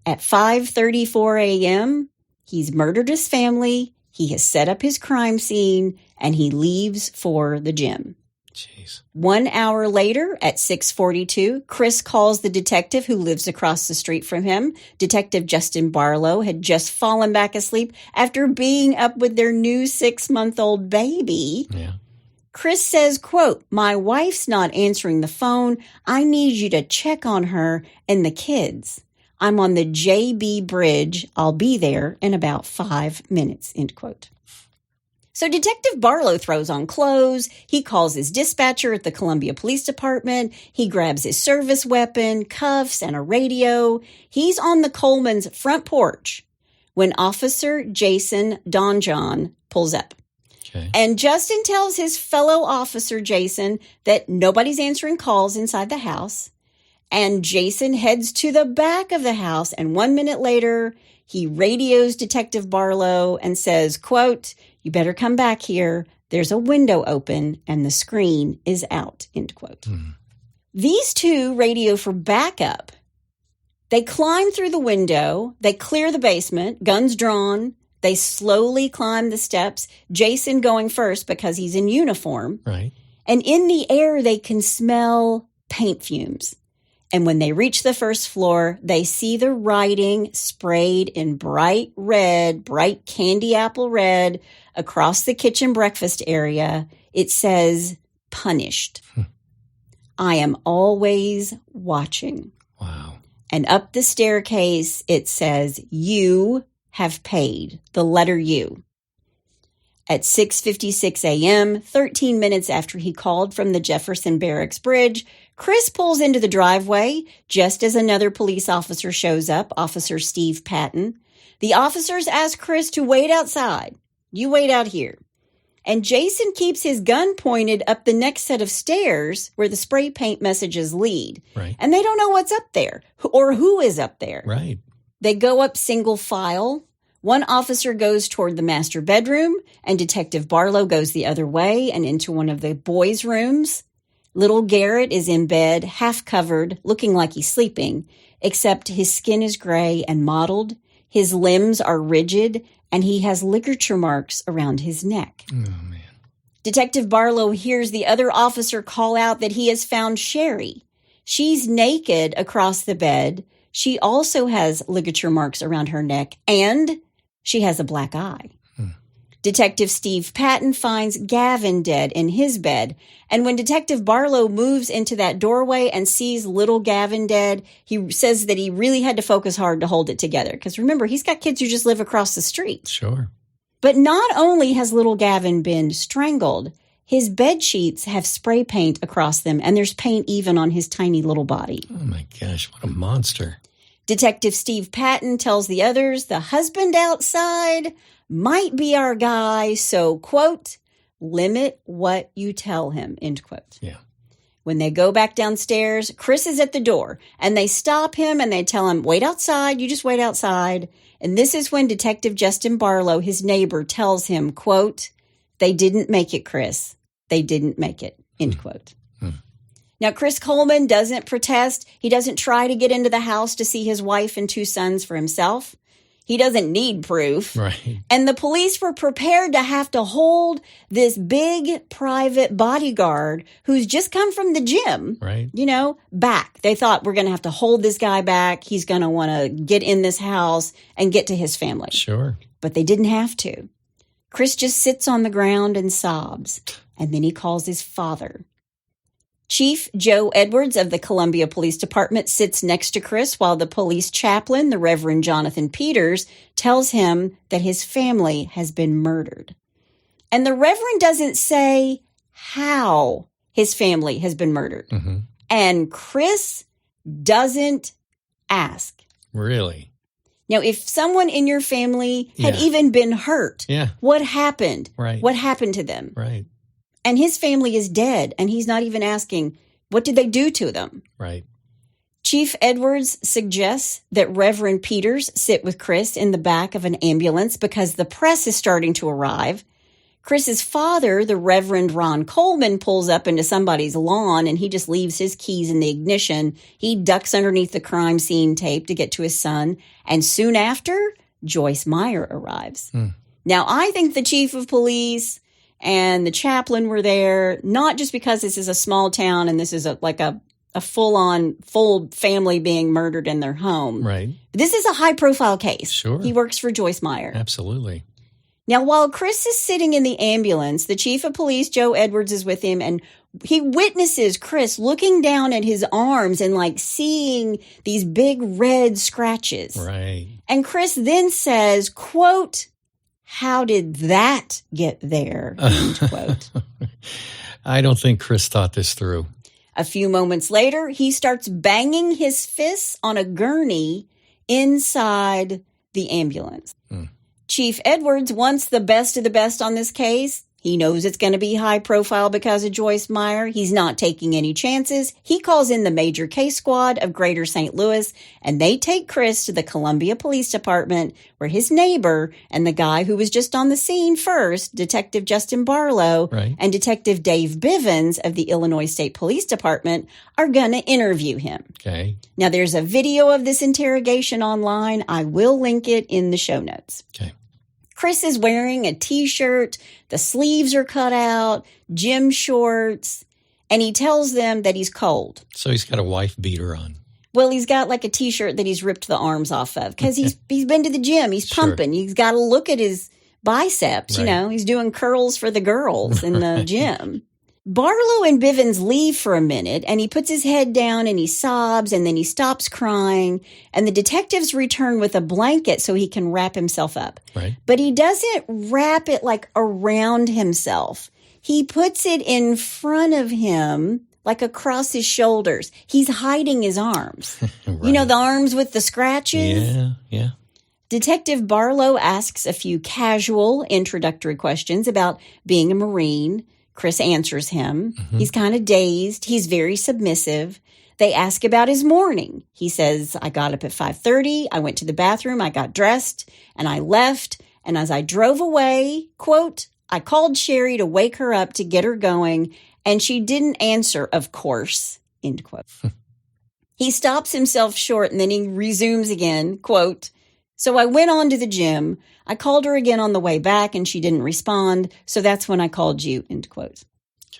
Speaker 1: At 5:34 a.m., he's murdered his family. He has set up his crime scene, and he leaves for the gym.
Speaker 2: Jeez.
Speaker 1: 1 hour later, at 6:42, Chris calls the detective who lives across the street from him. Detective Justin Barlow had just fallen back asleep after being up with their new 6-month-old baby.
Speaker 2: Yeah.
Speaker 1: Chris says, quote, my wife's not answering the phone. I need you to check on her and the kids. I'm on the JB Bridge. I'll be there in about 5 minutes, end quote. So Detective Barlow throws on clothes. He calls his dispatcher at the Columbia Police Department. He grabs his service weapon, cuffs, and a radio. He's on the Coleman's front porch when Officer Jason Donjon pulls up.
Speaker 2: Okay.
Speaker 1: And Justin tells his fellow officer, Jason, that nobody's answering calls inside the house. And Jason heads to the back of the house. And 1 minute later, he radios Detective Barlow and says, quote, you better come back here. There's a window open and the screen is out, end quote. These 2 radio for backup. They climb through the window. They clear the basement, guns drawn. They slowly climb the steps, Jason going first because he's in uniform.
Speaker 2: Right.
Speaker 1: And in the air, they can smell paint fumes. And when they reach the first floor, they see the writing sprayed in bright red, bright candy apple red across the kitchen breakfast area. It says, punished. I am always watching.
Speaker 2: Wow.
Speaker 1: And up the staircase, it says, you have paid, the letter U. At 6:56 a.m., 13 minutes after he called from the Jefferson Barracks Bridge, Chris pulls into the driveway just as another police officer shows up, Officer Steve Patton. The officers ask Chris to wait outside. You wait out here. And Jason keeps his gun pointed up the next set of stairs where the spray paint messages lead.
Speaker 2: Right.
Speaker 1: And they don't know what's up there or who is up there.
Speaker 2: Right.
Speaker 1: They go up single file. One officer goes toward the master bedroom, and Detective Barlow goes the other way and into one of the boys' rooms. Little Garrett is in bed, half covered, looking like he's sleeping, except his skin is gray and mottled. His limbs are rigid, and he has ligature marks around his neck.
Speaker 2: Oh, man.
Speaker 1: Detective Barlow hears the other officer call out that he has found Sheri. She's naked across the bed. She also has ligature marks around her neck, and she has a black eye. Detective Steve Patton finds Gavin dead in his bed. And when Detective Barlow moves into that doorway and sees little Gavin dead, he says that he really had to focus hard to hold it together. Because remember, he's got kids who just live across the street.
Speaker 2: Sure.
Speaker 1: But not only has little Gavin been strangled, his bed sheets have spray paint across them, and there's paint even on his tiny little body.
Speaker 2: Oh, my gosh, what a monster.
Speaker 1: Detective Steve Patton tells the others the husband outside might be our guy, so, quote, limit what you tell him, end quote.
Speaker 2: Yeah.
Speaker 1: When they go back downstairs, Chris is at the door, and they stop him and they tell him, wait outside, you just wait outside. And this is when Detective Justin Barlow, his neighbor, tells him, quote, they didn't make it, Chris. They didn't make it, end quote. Now, Chris Coleman doesn't protest. He doesn't try to get into the house to see his wife and 2 sons for himself. He doesn't need proof.
Speaker 2: Right.
Speaker 1: And the police were prepared to have to hold this big private bodyguard who's just come from the gym,
Speaker 2: right,
Speaker 1: back. They thought, we're going to have to hold this guy back. He's going to want to get in this house and get to his family.
Speaker 2: Sure.
Speaker 1: But they didn't have to. Chris just sits on the ground and sobs. And then he calls his father. Chief Joe Edwards of the Columbia Police Department sits next to Chris while the police chaplain, the Reverend Jonathan Peters, tells him that his family has been murdered. And the Reverend doesn't say how his family has been murdered.
Speaker 2: Mm-hmm.
Speaker 1: And Chris doesn't ask.
Speaker 2: Really?
Speaker 1: Now, if someone in your family had even been hurt, what happened?
Speaker 2: Right.
Speaker 1: What happened to them?
Speaker 2: Right.
Speaker 1: And his family is dead, and he's not even asking, what did they do to them?
Speaker 2: Right.
Speaker 1: Chief Edwards suggests that Reverend Peters sit with Chris in the back of an ambulance because the press is starting to arrive. Chris's father, the Reverend Ron Coleman, pulls up into somebody's lawn, and he just leaves his keys in the ignition. He ducks underneath the crime scene tape to get to his son, and soon after, Joyce Meyer arrives. Now, I think the chief of police and the chaplain were there, not just because this is a small town and this is a full family being murdered in their home.
Speaker 2: Right.
Speaker 1: This is a high-profile case.
Speaker 2: Sure.
Speaker 1: He works for Joyce Meyer.
Speaker 2: Absolutely.
Speaker 1: Now, while Chris is sitting in the ambulance, the chief of police, Joe Edwards, is with him, and he witnesses Chris looking down at his arms and, seeing these big red scratches.
Speaker 2: Right.
Speaker 1: And Chris then says, quote, how did that get there? End quote.
Speaker 2: I don't think Chris thought this through.
Speaker 1: A few moments later, he starts banging his fists on a gurney inside the ambulance. Chief Edwards wants the best of the best on this case. He knows it's going to be high profile because of Joyce Meyer. He's not taking any chances. He calls in the major case squad of Greater St. Louis, and they take Chris to the Columbia Police Department, where his neighbor and the guy who was just on the scene first, Detective Justin Barlow, and Detective Dave Bivens of the Illinois State Police Department are going to interview him.
Speaker 2: Okay.
Speaker 1: Now, there's a video of this interrogation online. I will link it in the show notes.
Speaker 2: Okay.
Speaker 1: Chris is wearing a T-shirt, the sleeves are cut out, gym shorts, and he tells them that he's cold.
Speaker 2: So he's got a wife beater on.
Speaker 1: Well, he's got a T-shirt that he's ripped the arms off of because he's been to the gym. He's pumping. He's got to look at his biceps, He's doing curls for the girls in the gym. Barlow and Bivens leave for a minute, and he puts his head down and he sobs, and then he stops crying, and the detectives return with a blanket so he can wrap himself up.
Speaker 2: Right.
Speaker 1: But he doesn't wrap it around himself. He puts it in front of him, across his shoulders. He's hiding his arms. Right. The arms with the scratches?
Speaker 2: Yeah.
Speaker 1: Detective Barlow asks a few casual introductory questions about being a Marine. Chris answers him. Mm-hmm. He's kind of dazed. He's very submissive. They ask about his morning. He says, I got up at 5:30. I went to the bathroom. I got dressed and I left. And as I drove away, quote, I called Sheri to wake her up to get her going. And she didn't answer, of course, end quote. He stops himself short and then he resumes again, quote, so I went on to the gym. I called her again on the way back and she didn't respond. So that's when I called you, end quote.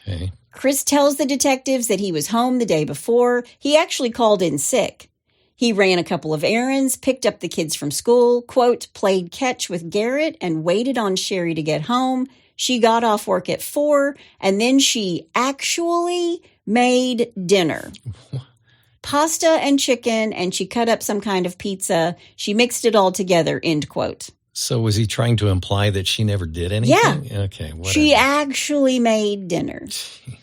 Speaker 2: Okay.
Speaker 1: Chris tells the detectives that he was home the day before. He actually called in sick. He ran a couple of errands, picked up the kids from school, quote, played catch with Garrett, and waited on Sheri to get home. She got off work at 4, and then she actually made dinner. Pasta and chicken, and she cut up some kind of pizza. She mixed it all together, end quote.
Speaker 2: So was he trying to imply that she never did anything?
Speaker 1: Yeah.
Speaker 2: Okay, whatever.
Speaker 1: She actually made dinner.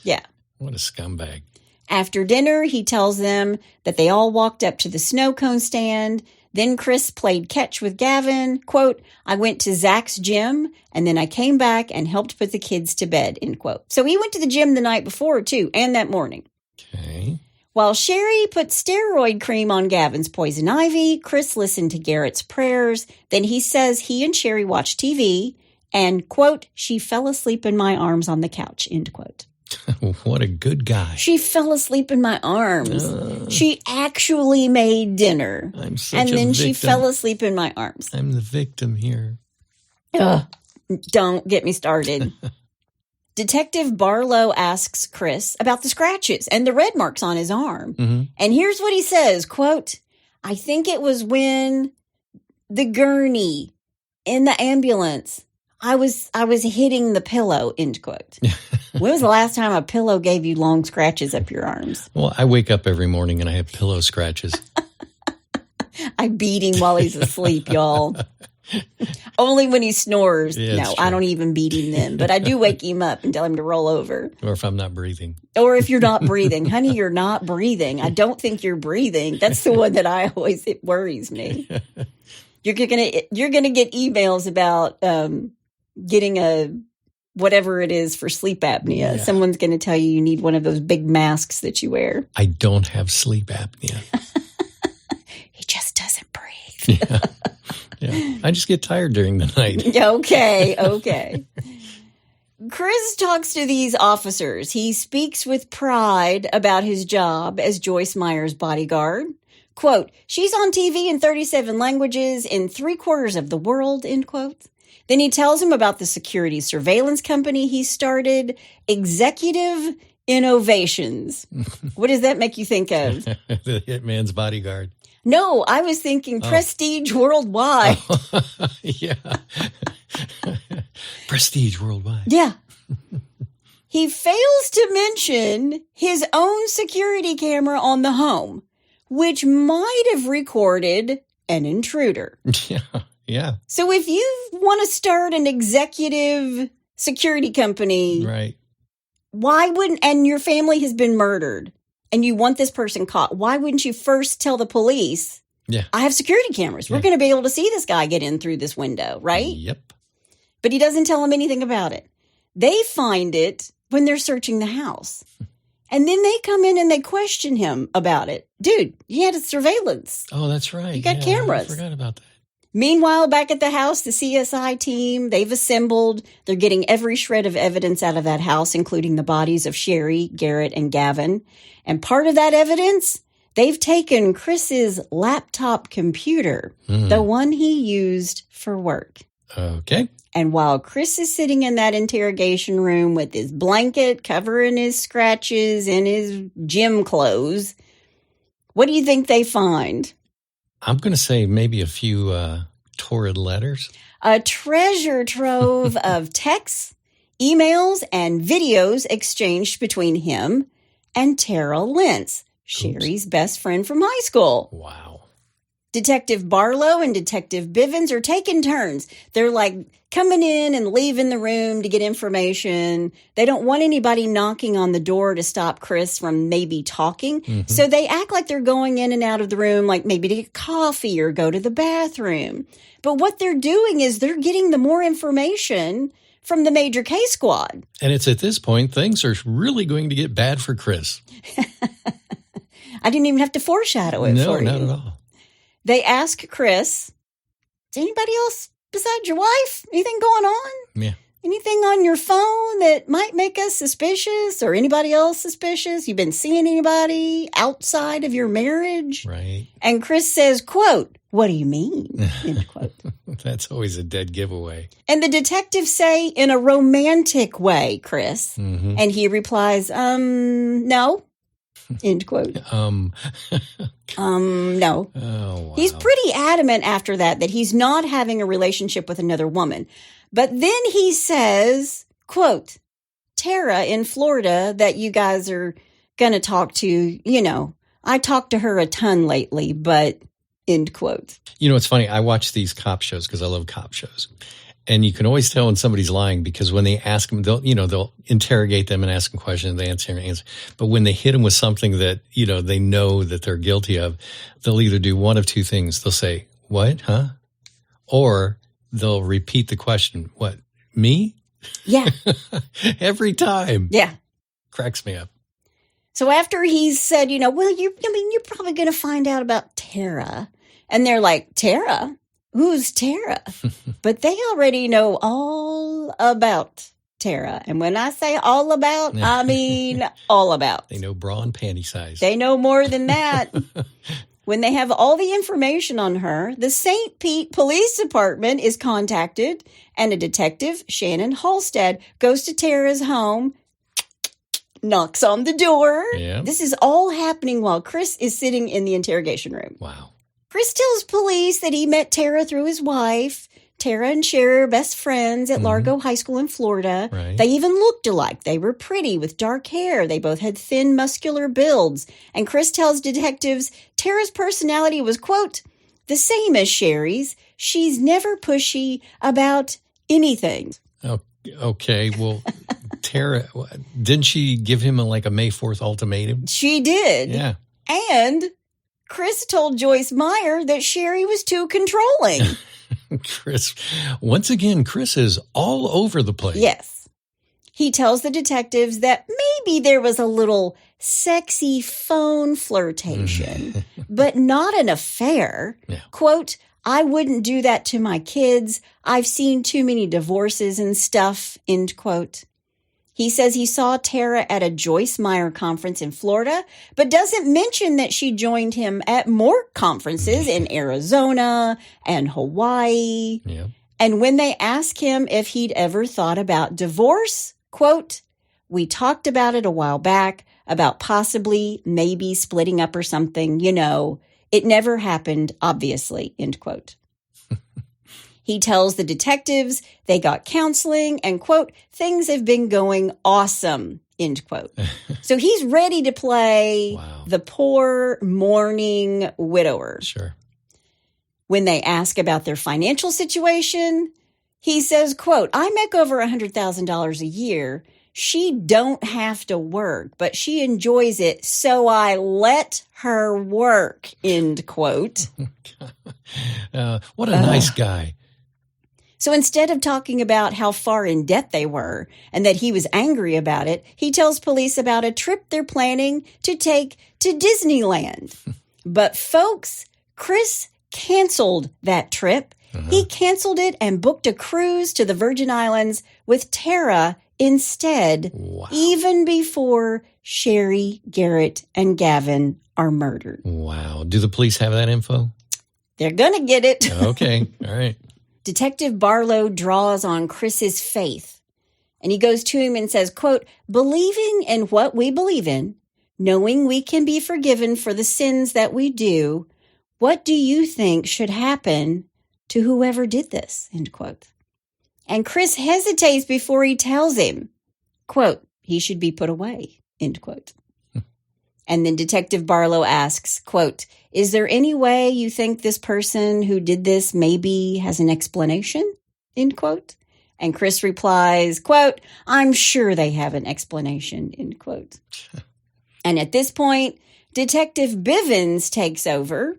Speaker 1: Yeah.
Speaker 2: What a scumbag.
Speaker 1: After dinner, he tells them that they all walked up to the snow cone stand. Then Chris played catch with Gavin. Quote, I went to Zach's gym, and then I came back and helped put the kids to bed, end quote. So he went to the gym the night before, too, and that morning.
Speaker 2: Okay.
Speaker 1: While Sheri put steroid cream on Gavin's poison ivy, Chris listened to Garrett's prayers. Then he says he and Sheri watched TV and, quote, she fell asleep in my arms on the couch, end quote.
Speaker 2: What a good guy.
Speaker 1: She fell asleep in my arms. She actually made dinner.
Speaker 2: I'm such
Speaker 1: and
Speaker 2: a
Speaker 1: then
Speaker 2: victim.
Speaker 1: She fell asleep in my arms.
Speaker 2: I'm the victim here.
Speaker 1: Don't get me started. Detective Barlow asks Chris about the scratches and the red marks on his arm. Mm-hmm. And here's what he says, quote, I think it was when the gurney in the ambulance, I was hitting the pillow, end quote. When was the last time a pillow gave you long scratches up your arms?
Speaker 2: Well, I wake up every morning and I have pillow scratches.
Speaker 1: I beat him while he's asleep, y'all. Only when he snores.
Speaker 2: Yeah,
Speaker 1: no, I don't even beat him then. But I do wake him up and tell him to roll over.
Speaker 2: Or if I'm not breathing.
Speaker 1: Or if you're not breathing. Honey, you're not breathing. I don't think you're breathing. That's the one that it worries me. You're gonna get emails about getting a whatever it is for sleep apnea. Yeah. Someone's going to tell you need one of those big masks that you wear.
Speaker 2: I don't have sleep apnea.
Speaker 1: He just doesn't breathe.
Speaker 2: Yeah. I just get tired during the night.
Speaker 1: Okay. Chris talks to these officers. He speaks with pride about his job as Joyce Meyer's bodyguard. Quote, she's on TV in 37 languages in 3/4 of the world, end quote. Then he tells him about the security surveillance company he started, Executive Innovations. What does that make you think of?
Speaker 2: The Hitman's Bodyguard.
Speaker 1: No, I was thinking Prestige Worldwide.
Speaker 2: Yeah. Prestige Worldwide.
Speaker 1: Yeah. He fails to mention his own security camera on the home, which might have recorded an intruder.
Speaker 2: Yeah.
Speaker 1: So if you want to start an executive security company,
Speaker 2: right?
Speaker 1: Why wouldn't, and your family has been murdered and you want this person caught, why wouldn't you first tell the police, I have security cameras. We're going to be able to see this guy get in through this window, right?
Speaker 2: Yep.
Speaker 1: But he doesn't tell them anything about it. They find it when they're searching the house. And then they come in and they question him about it. Dude, you had a surveillance.
Speaker 2: Oh, that's right.
Speaker 1: You got cameras.
Speaker 2: I forgot about that.
Speaker 1: Meanwhile, back at the house, the CSI team, they've assembled. They're getting every shred of evidence out of that house, including the bodies of Sheri, Garrett, and Gavin. And part of that evidence, they've taken Chris's laptop computer, the one he used for work.
Speaker 2: Okay.
Speaker 1: And while Chris is sitting in that interrogation room with his blanket covering his scratches and his gym clothes, what do you think they find?
Speaker 2: I'm going to say maybe a few torrid letters.
Speaker 1: A treasure trove of texts, emails, and videos exchanged between him and Tara Lentz, Sheri's best friend from high school.
Speaker 2: Wow.
Speaker 1: Detective Barlow and Detective Bivens are taking turns. They're like coming in and leaving the room to get information. They don't want anybody knocking on the door to stop Chris from maybe talking. Mm-hmm. So they act like they're going in and out of the room, like maybe to get coffee or go to the bathroom. But what they're doing is they're getting the more information from the major case squad.
Speaker 2: And it's at this point, things are really going to get bad for Chris.
Speaker 1: I didn't even have to foreshadow it for you.
Speaker 2: No, not at all.
Speaker 1: They ask Chris, is anybody else besides your wife? Anything going on?
Speaker 2: Yeah.
Speaker 1: Anything on your phone that might make us suspicious or anybody else suspicious? You've been seeing anybody outside of your marriage?
Speaker 2: Right.
Speaker 1: And Chris says, quote, what do you mean? End quote.
Speaker 2: That's always a dead giveaway.
Speaker 1: And the detectives say, in a romantic way, Chris. Mm-hmm. And he replies, no. end quote.
Speaker 2: No.
Speaker 1: No.
Speaker 2: Oh, wow.
Speaker 1: He's pretty adamant after that he's not having a relationship with another woman. But then he says, quote, Tara in Florida that you guys are going to talk to, I talked to her a ton lately, but end quote.
Speaker 2: It's funny. I watch these cop shows because I love cop shows. And you can always tell when somebody's lying because when they ask them, they'll interrogate them and ask them questions. They answer. But when they hit them with something that, they know that they're guilty of, they'll either do one of two things. They'll say, what, huh? Or they'll repeat the question. What, me?
Speaker 1: Yeah.
Speaker 2: Every time.
Speaker 1: Yeah.
Speaker 2: Cracks me up.
Speaker 1: So after he's said, well, you're probably going to find out about Tara. And they're like, Tara? Who's Tara? But they already know all about Tara. And when I say all about, I mean all about.
Speaker 2: They know bra and panty size.
Speaker 1: They know more than that. When they have all the information on her, the St. Pete Police Department is contacted, and a detective, Shannon Halstead, goes to Tara's home, knocks on the door.
Speaker 2: Yeah.
Speaker 1: This is all happening while Chris is sitting in the interrogation room.
Speaker 2: Wow.
Speaker 1: Chris tells police that he met Tara through his wife. Tara and Sheri are best friends at Largo High School in Florida.
Speaker 2: Right.
Speaker 1: They even looked alike. They were pretty with dark hair. They both had thin, muscular builds. And Chris tells detectives Tara's personality was, quote, the same as Sheri's. She's never pushy about anything.
Speaker 2: Okay, well, Tara, didn't she give him a May 4th ultimatum?
Speaker 1: She did.
Speaker 2: Yeah.
Speaker 1: And Chris told Joyce Meyer that Sheri was too controlling.
Speaker 2: Chris is all over the place.
Speaker 1: Yes. He tells the detectives that maybe there was a little sexy phone flirtation, but not an affair.
Speaker 2: Yeah.
Speaker 1: Quote, I wouldn't do that to my kids. I've seen too many divorces and stuff, end quote. He says he saw Tara at a Joyce Meyer conference in Florida, but doesn't mention that she joined him at more conferences in Arizona and Hawaii.
Speaker 2: Yeah.
Speaker 1: And when they ask him if he'd ever thought about divorce, quote, we talked about it a while back, about possibly, maybe splitting up or something, It never happened, obviously, end quote. He tells the detectives they got counseling and, quote, things have been going awesome, end quote. So he's ready to play the poor, mourning widower.
Speaker 2: Sure.
Speaker 1: When they ask about their financial situation, he says, quote, I make over $100,000 a year. She don't have to work, but she enjoys it, so I let her work, end quote.
Speaker 2: What a nice guy.
Speaker 1: So instead of talking about how far in debt they were and that he was angry about it, he tells police about a trip they're planning to take to Disneyland. But folks, Chris canceled that trip. He canceled it and booked a cruise to the Virgin Islands with Tara instead, even before Sheri, Garrett, and Gavin are murdered.
Speaker 2: Wow. Do the police have that info?
Speaker 1: They're going to get it.
Speaker 2: Okay. All right.
Speaker 1: Detective Barlow draws on Chris's faith, and he goes to him and says, quote, believing in what we believe in, knowing we can be forgiven for the sins that we do, what do you think should happen to whoever did this, end quote. And Chris hesitates before he tells him, quote, he should be put away, end quote. And then Detective Barlow asks, quote, is there any way you think this person who did this maybe has an explanation, end quote? And Chris replies, quote, I'm sure they have an explanation, end quote. And at this point, Detective Bivens takes over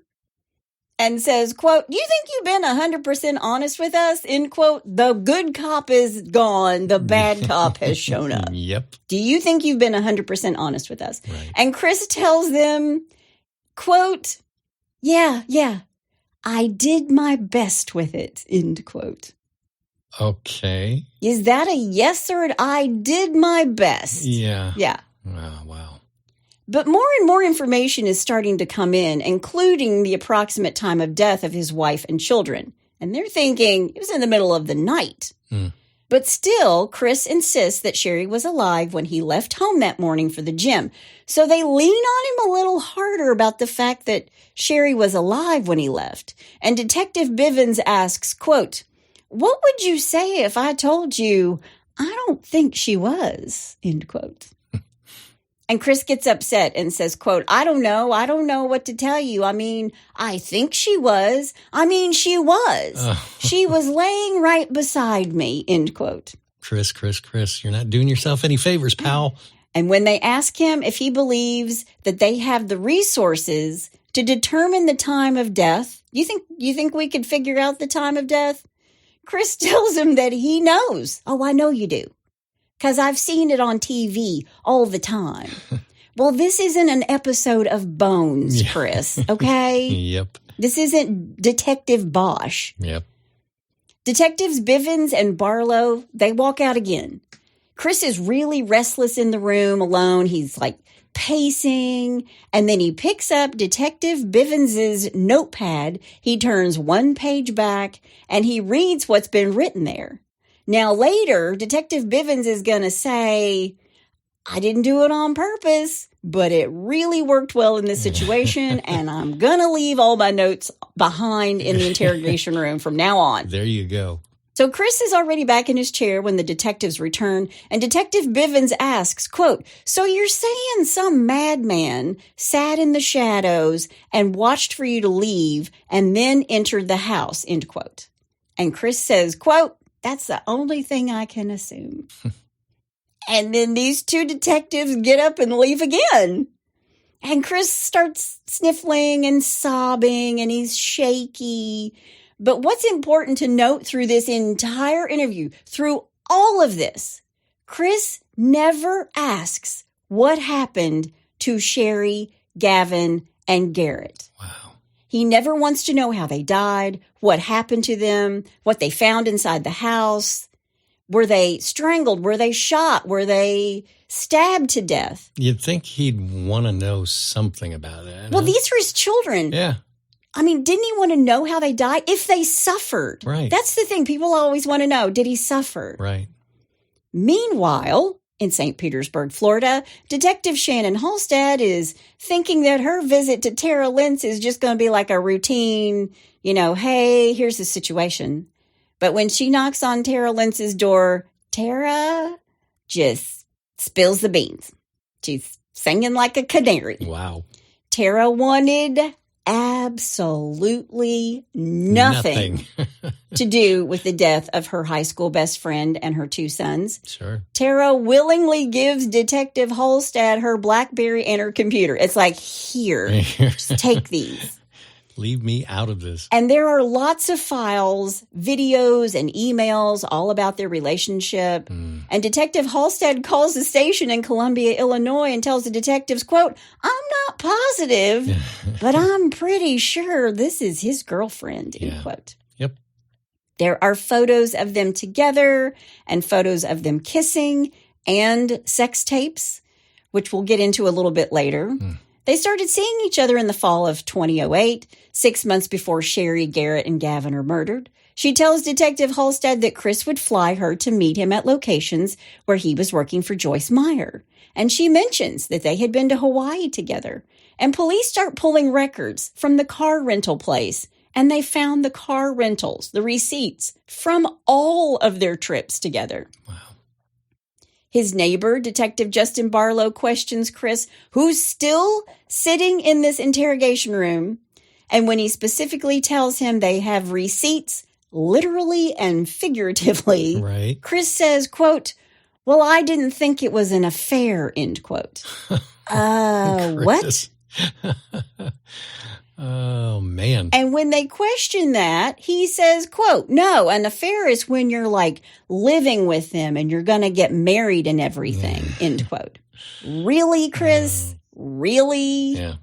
Speaker 1: and says, quote, you think you've been 100% honest with us, end quote? The good cop is gone. The bad cop has shown up.
Speaker 2: Yep.
Speaker 1: Do you think you've been 100% honest with us?
Speaker 2: Right.
Speaker 1: And Chris tells them, quote, yeah, I did my best with it, end quote.
Speaker 2: Okay.
Speaker 1: Is that a yes or an I did my best?
Speaker 2: Yeah.
Speaker 1: Yeah.
Speaker 2: Wow.
Speaker 1: But more and more information is starting to come in, including the approximate time of death of his wife and children. And they're thinking it was in the middle of the night. But But still, Chris insists that Sheri was alive when he left home that morning for the gym. So they lean on him a little harder about the fact that Sheri was alive when he left. And Detective Bivens asks, quote, "What would you say if I told you I don't think she was?" End quote. And Chris gets upset and says, quote, I don't know what to tell you. I mean, I think she was. She was. She was laying right beside me, end quote.
Speaker 2: Chris, you're not doing yourself any favors, pal.
Speaker 1: And when they ask him if he believes that they have the resources to determine the time of death, you think we could figure out the time of death? Chris tells him that he knows. Oh, I know you do. Because I've seen it on TV all the time. Well, this isn't an episode of Bones, Chris, okay?
Speaker 2: Yep.
Speaker 1: This isn't Detective Bosch.
Speaker 2: Yep.
Speaker 1: Detectives Bivens and Barlow, they walk out again. Chris is really restless in the room alone. He's like pacing, and then he picks up Detective Bivens's notepad. He turns one page back, and he reads what's been written there. Now, later, Detective Bivens is going to say, I didn't do it on purpose, but it really worked well in this situation, and I'm going to leave all my notes behind in the interrogation room from now on.
Speaker 2: There you go.
Speaker 1: So Chris is already back in his chair when the detectives return, and Detective Bivens asks, quote, so you're saying some madman sat in the shadows and watched for you to leave and then entered the house, end quote. And Chris says, quote, that's the only thing I can assume. And then these two detectives get up and leave again. And Chris starts sniffling and sobbing, and he's shaky. But what's important to note through this entire interview, through all of this, Chris never asks what happened to Sheri, Gavin, and Garrett.
Speaker 2: Wow.
Speaker 1: He never wants to know how they died, what happened to them, what they found inside the house. Were they strangled? Were they shot? Were they stabbed to death?
Speaker 2: You'd think he'd want to know something about that.
Speaker 1: Well, these are his children.
Speaker 2: Yeah.
Speaker 1: Didn't he want to know how they died? If they suffered.
Speaker 2: Right.
Speaker 1: That's the thing. People always want to know, did he suffer?
Speaker 2: Right.
Speaker 1: Meanwhile, in St. Petersburg, Florida, Detective Shannon Halstead is thinking that her visit to Tara Lentz is just going to be like a routine, hey, here's the situation. But when she knocks on Tara Lentz's door, Tara just spills the beans. She's singing like a canary.
Speaker 2: Wow.
Speaker 1: Tara wanted absolutely nothing to do with the death of her high school best friend and her two sons.
Speaker 2: Sure.
Speaker 1: Tara willingly gives Detective Halstead her BlackBerry and her computer. It's like, here, just take these.
Speaker 2: Leave me out of this.
Speaker 1: And there are lots of files, videos, and emails all about their relationship. And Detective Halstead calls the station in Columbia, Illinois, and tells the detectives, quote, I'm not positive, but I'm pretty sure this is his girlfriend, end quote.
Speaker 2: Yep.
Speaker 1: There are photos of them together and photos of them kissing and sex tapes, which we'll get into a little bit later. They started seeing each other in the fall of 2008, 6 months before Sheri, Garrett, and Gavin are murdered. She tells Detective Halstead that Chris would fly her to meet him at locations where he was working for Joyce Meyer. And she mentions that they had been to Hawaii together. And police start pulling records from the car rental place. And they found the car rentals, the receipts, from all of their trips together.
Speaker 2: Wow.
Speaker 1: His neighbor, Detective Justin Barlow, questions Chris, who's still sitting in this interrogation room. And when he specifically tells him they have receipts, literally and figuratively,
Speaker 2: right.
Speaker 1: Chris says, quote, well, I didn't think it was an affair, end quote. What?
Speaker 2: Oh, man.
Speaker 1: And when they question that, he says, quote, no, an affair is when you're like living with them and you're going to get married and everything, end quote. Really, Chris? Really?
Speaker 2: Yeah.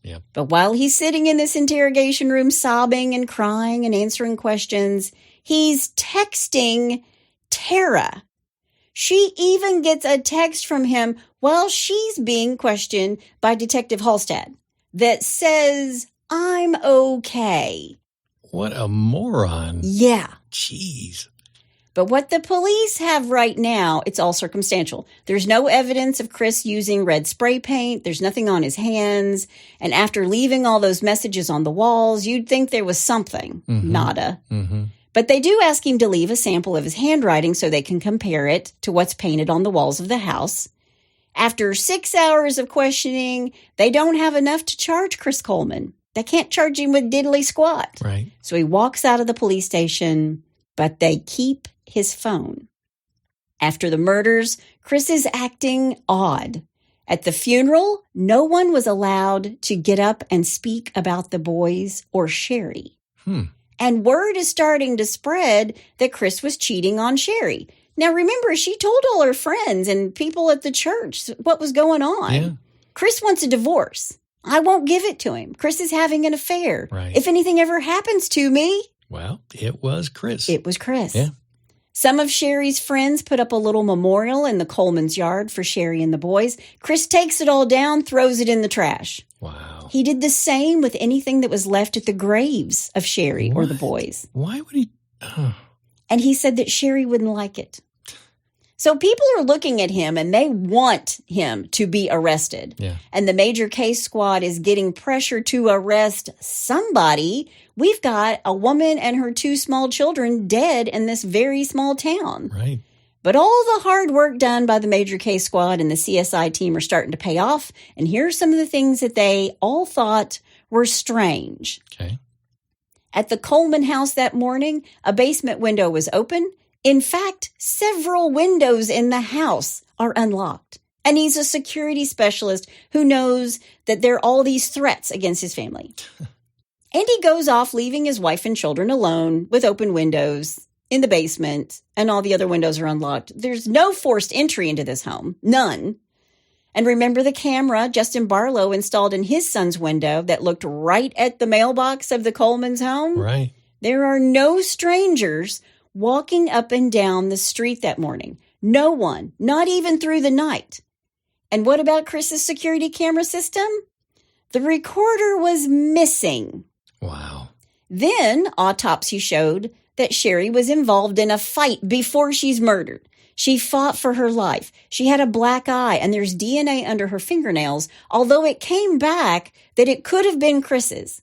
Speaker 2: Yep.
Speaker 1: But while he's sitting in this interrogation room sobbing and crying and answering questions, he's texting Tara. She even gets a text from him while she's being questioned by Detective Halstead that says, I'm okay.
Speaker 2: What a moron.
Speaker 1: Yeah.
Speaker 2: Jeez.
Speaker 1: But what the police have right now, it's all circumstantial. There's no evidence of Chris using red spray paint. There's nothing on his hands. And after leaving all those messages on the walls, you'd think there was something. Mm-hmm. Nada. Mm-hmm. But they do ask him to leave a sample of his handwriting so they can compare it to what's painted on the walls of the house. After 6 hours of questioning, they don't have enough to charge Chris Coleman. They can't charge him with diddly squat.
Speaker 2: Right.
Speaker 1: So he walks out of the police station, but they keep his phone. After the murders, Chris is acting odd. At the funeral, no one was allowed to get up and speak about the boys or Sheri. And word is starting to spread that Chris was cheating on Sheri. Now, remember, she told all her friends and people at the church what was going on.
Speaker 2: Yeah.
Speaker 1: Chris wants a divorce. I won't give it to him. Chris is having an affair.
Speaker 2: Right.
Speaker 1: If anything ever happens to me.
Speaker 2: Well, it was Chris.
Speaker 1: It was Chris.
Speaker 2: Yeah.
Speaker 1: Some of Sheri's friends put up a little memorial in the Coleman's yard for Sheri and the boys. Chris takes it all down, throws it in the trash.
Speaker 2: Wow.
Speaker 1: He did the same with anything that was left at the graves of Sheri or the boys.
Speaker 2: Why would he? Oh.
Speaker 1: And he said that Sheri wouldn't like it. So people are looking at him and they want him to be arrested.
Speaker 2: Yeah.
Speaker 1: And the major case squad is getting pressure to arrest somebody. We've got a woman and her 2 small children dead in this very small town.
Speaker 2: Right.
Speaker 1: But all the hard work done by the major case squad and the CSI team are starting to pay off. And here are some of the things that they all thought were strange.
Speaker 2: Okay.
Speaker 1: At the Coleman house that morning, a basement window was open. In fact, several windows in the house are unlocked. And he's a security specialist who knows that there are all these threats against his family. And he goes off, leaving his wife and children alone with open windows in the basement, and all the other windows are unlocked. There's no forced entry into this home. None. And remember the camera Justin Barlow installed in his son's window that looked right at the mailbox of the Coleman's home?
Speaker 2: Right.
Speaker 1: There are no strangers walking up and down the street that morning. No one, not even through the night. And what about Chris's security camera system? The recorder was missing.
Speaker 2: Wow.
Speaker 1: Then autopsy showed that Sheri was involved in a fight before she's murdered. She fought for her life. She had a black eye, and there's DNA under her fingernails, although it came back that it could have been Chris's,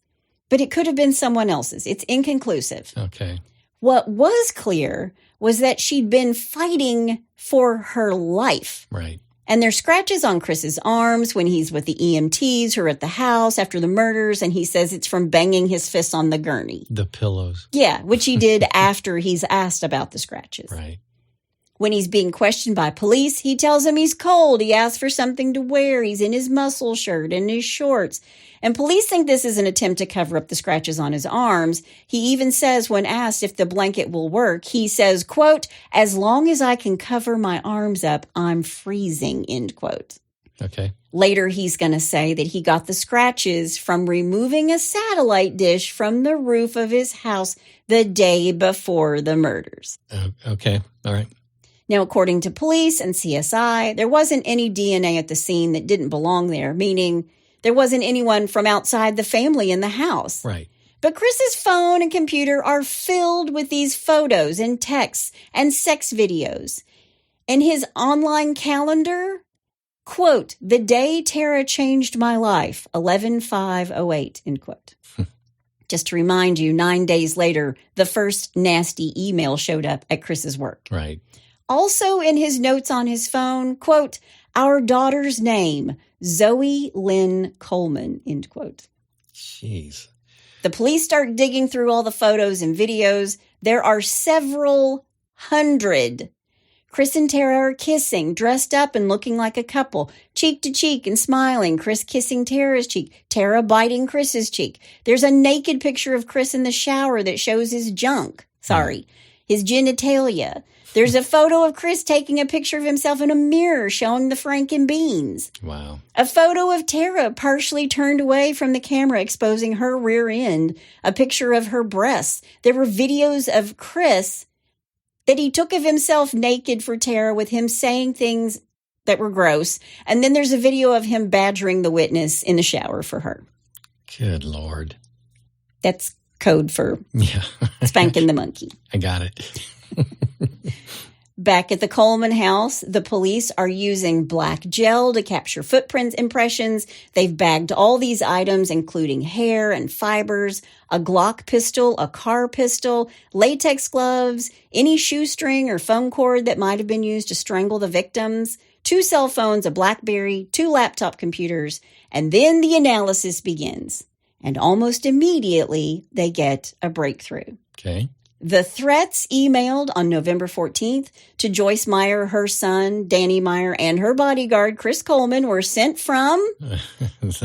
Speaker 1: but it could have been someone else's. It's inconclusive.
Speaker 2: Okay.
Speaker 1: What was clear was that she'd been fighting for her life.
Speaker 2: Right.
Speaker 1: And there's scratches on Chris's arms when he's with the EMTs who are at the house after the murders, and he says it's from banging his fist on the gurney.
Speaker 2: The pillows.
Speaker 1: Yeah, which he did after he's asked about the scratches.
Speaker 2: Right.
Speaker 1: When he's being questioned by police, he tells them he's cold. He asks for something to wear. He's in his muscle shirt and his shorts. And police think this is an attempt to cover up the scratches on his arms. He even says, when asked if the blanket will work, he says, quote, "As long as I can cover my arms up, I'm freezing," end quote.
Speaker 2: Okay.
Speaker 1: Later, he's going to say that he got the scratches from removing a satellite dish from the roof of his house the day before the murders.
Speaker 2: Okay. All right.
Speaker 1: Now, according to police and CSI, there wasn't any DNA at the scene that didn't belong there, meaning there wasn't anyone from outside the family in the house.
Speaker 2: Right.
Speaker 1: But Chris's phone and computer are filled with these photos and texts and sex videos. In his online calendar, quote, "The day Tara changed my life, 11/5/08, end quote. Just to remind you, 9 days later, the first nasty email showed up at Chris's work.
Speaker 2: Right.
Speaker 1: Also in his notes on his phone, quote, "Our daughter's name, Zoe Lynn Coleman," end quote.
Speaker 2: Jeez.
Speaker 1: The police start digging through all the photos and videos. There are several hundred. Chris and Tara are kissing, dressed up and looking like a couple, cheek to cheek and smiling. Chris kissing Tara's cheek, Tara biting Chris's cheek. There's a naked picture of Chris in the shower that shows his junk. His genitalia. There's a photo of Chris taking a picture of himself in a mirror showing the Franken beans.
Speaker 2: Wow.
Speaker 1: A photo of Tara partially turned away from the camera exposing her rear end. A picture of her breasts. There were videos of Chris that he took of himself naked for Tara with him saying things that were gross. And then there's a video of him badgering the witness in the shower for her.
Speaker 2: Good Lord.
Speaker 1: That's code for spanking the monkey.
Speaker 2: I got it.
Speaker 1: Back at the Coleman house, the police are using black gel to capture footprint impressions. They've bagged all these items, including hair and fibers, a Glock pistol, a car pistol, latex gloves, any shoestring or phone cord that might have been used to strangle the victims, 2 cell phones, a BlackBerry, 2 laptop computers, and then the analysis begins. And almost immediately, they get a breakthrough.
Speaker 2: Okay.
Speaker 1: The threats emailed on November 14th to Joyce Meyer, her son, Danny Meyer, and her bodyguard, Chris Coleman, were sent from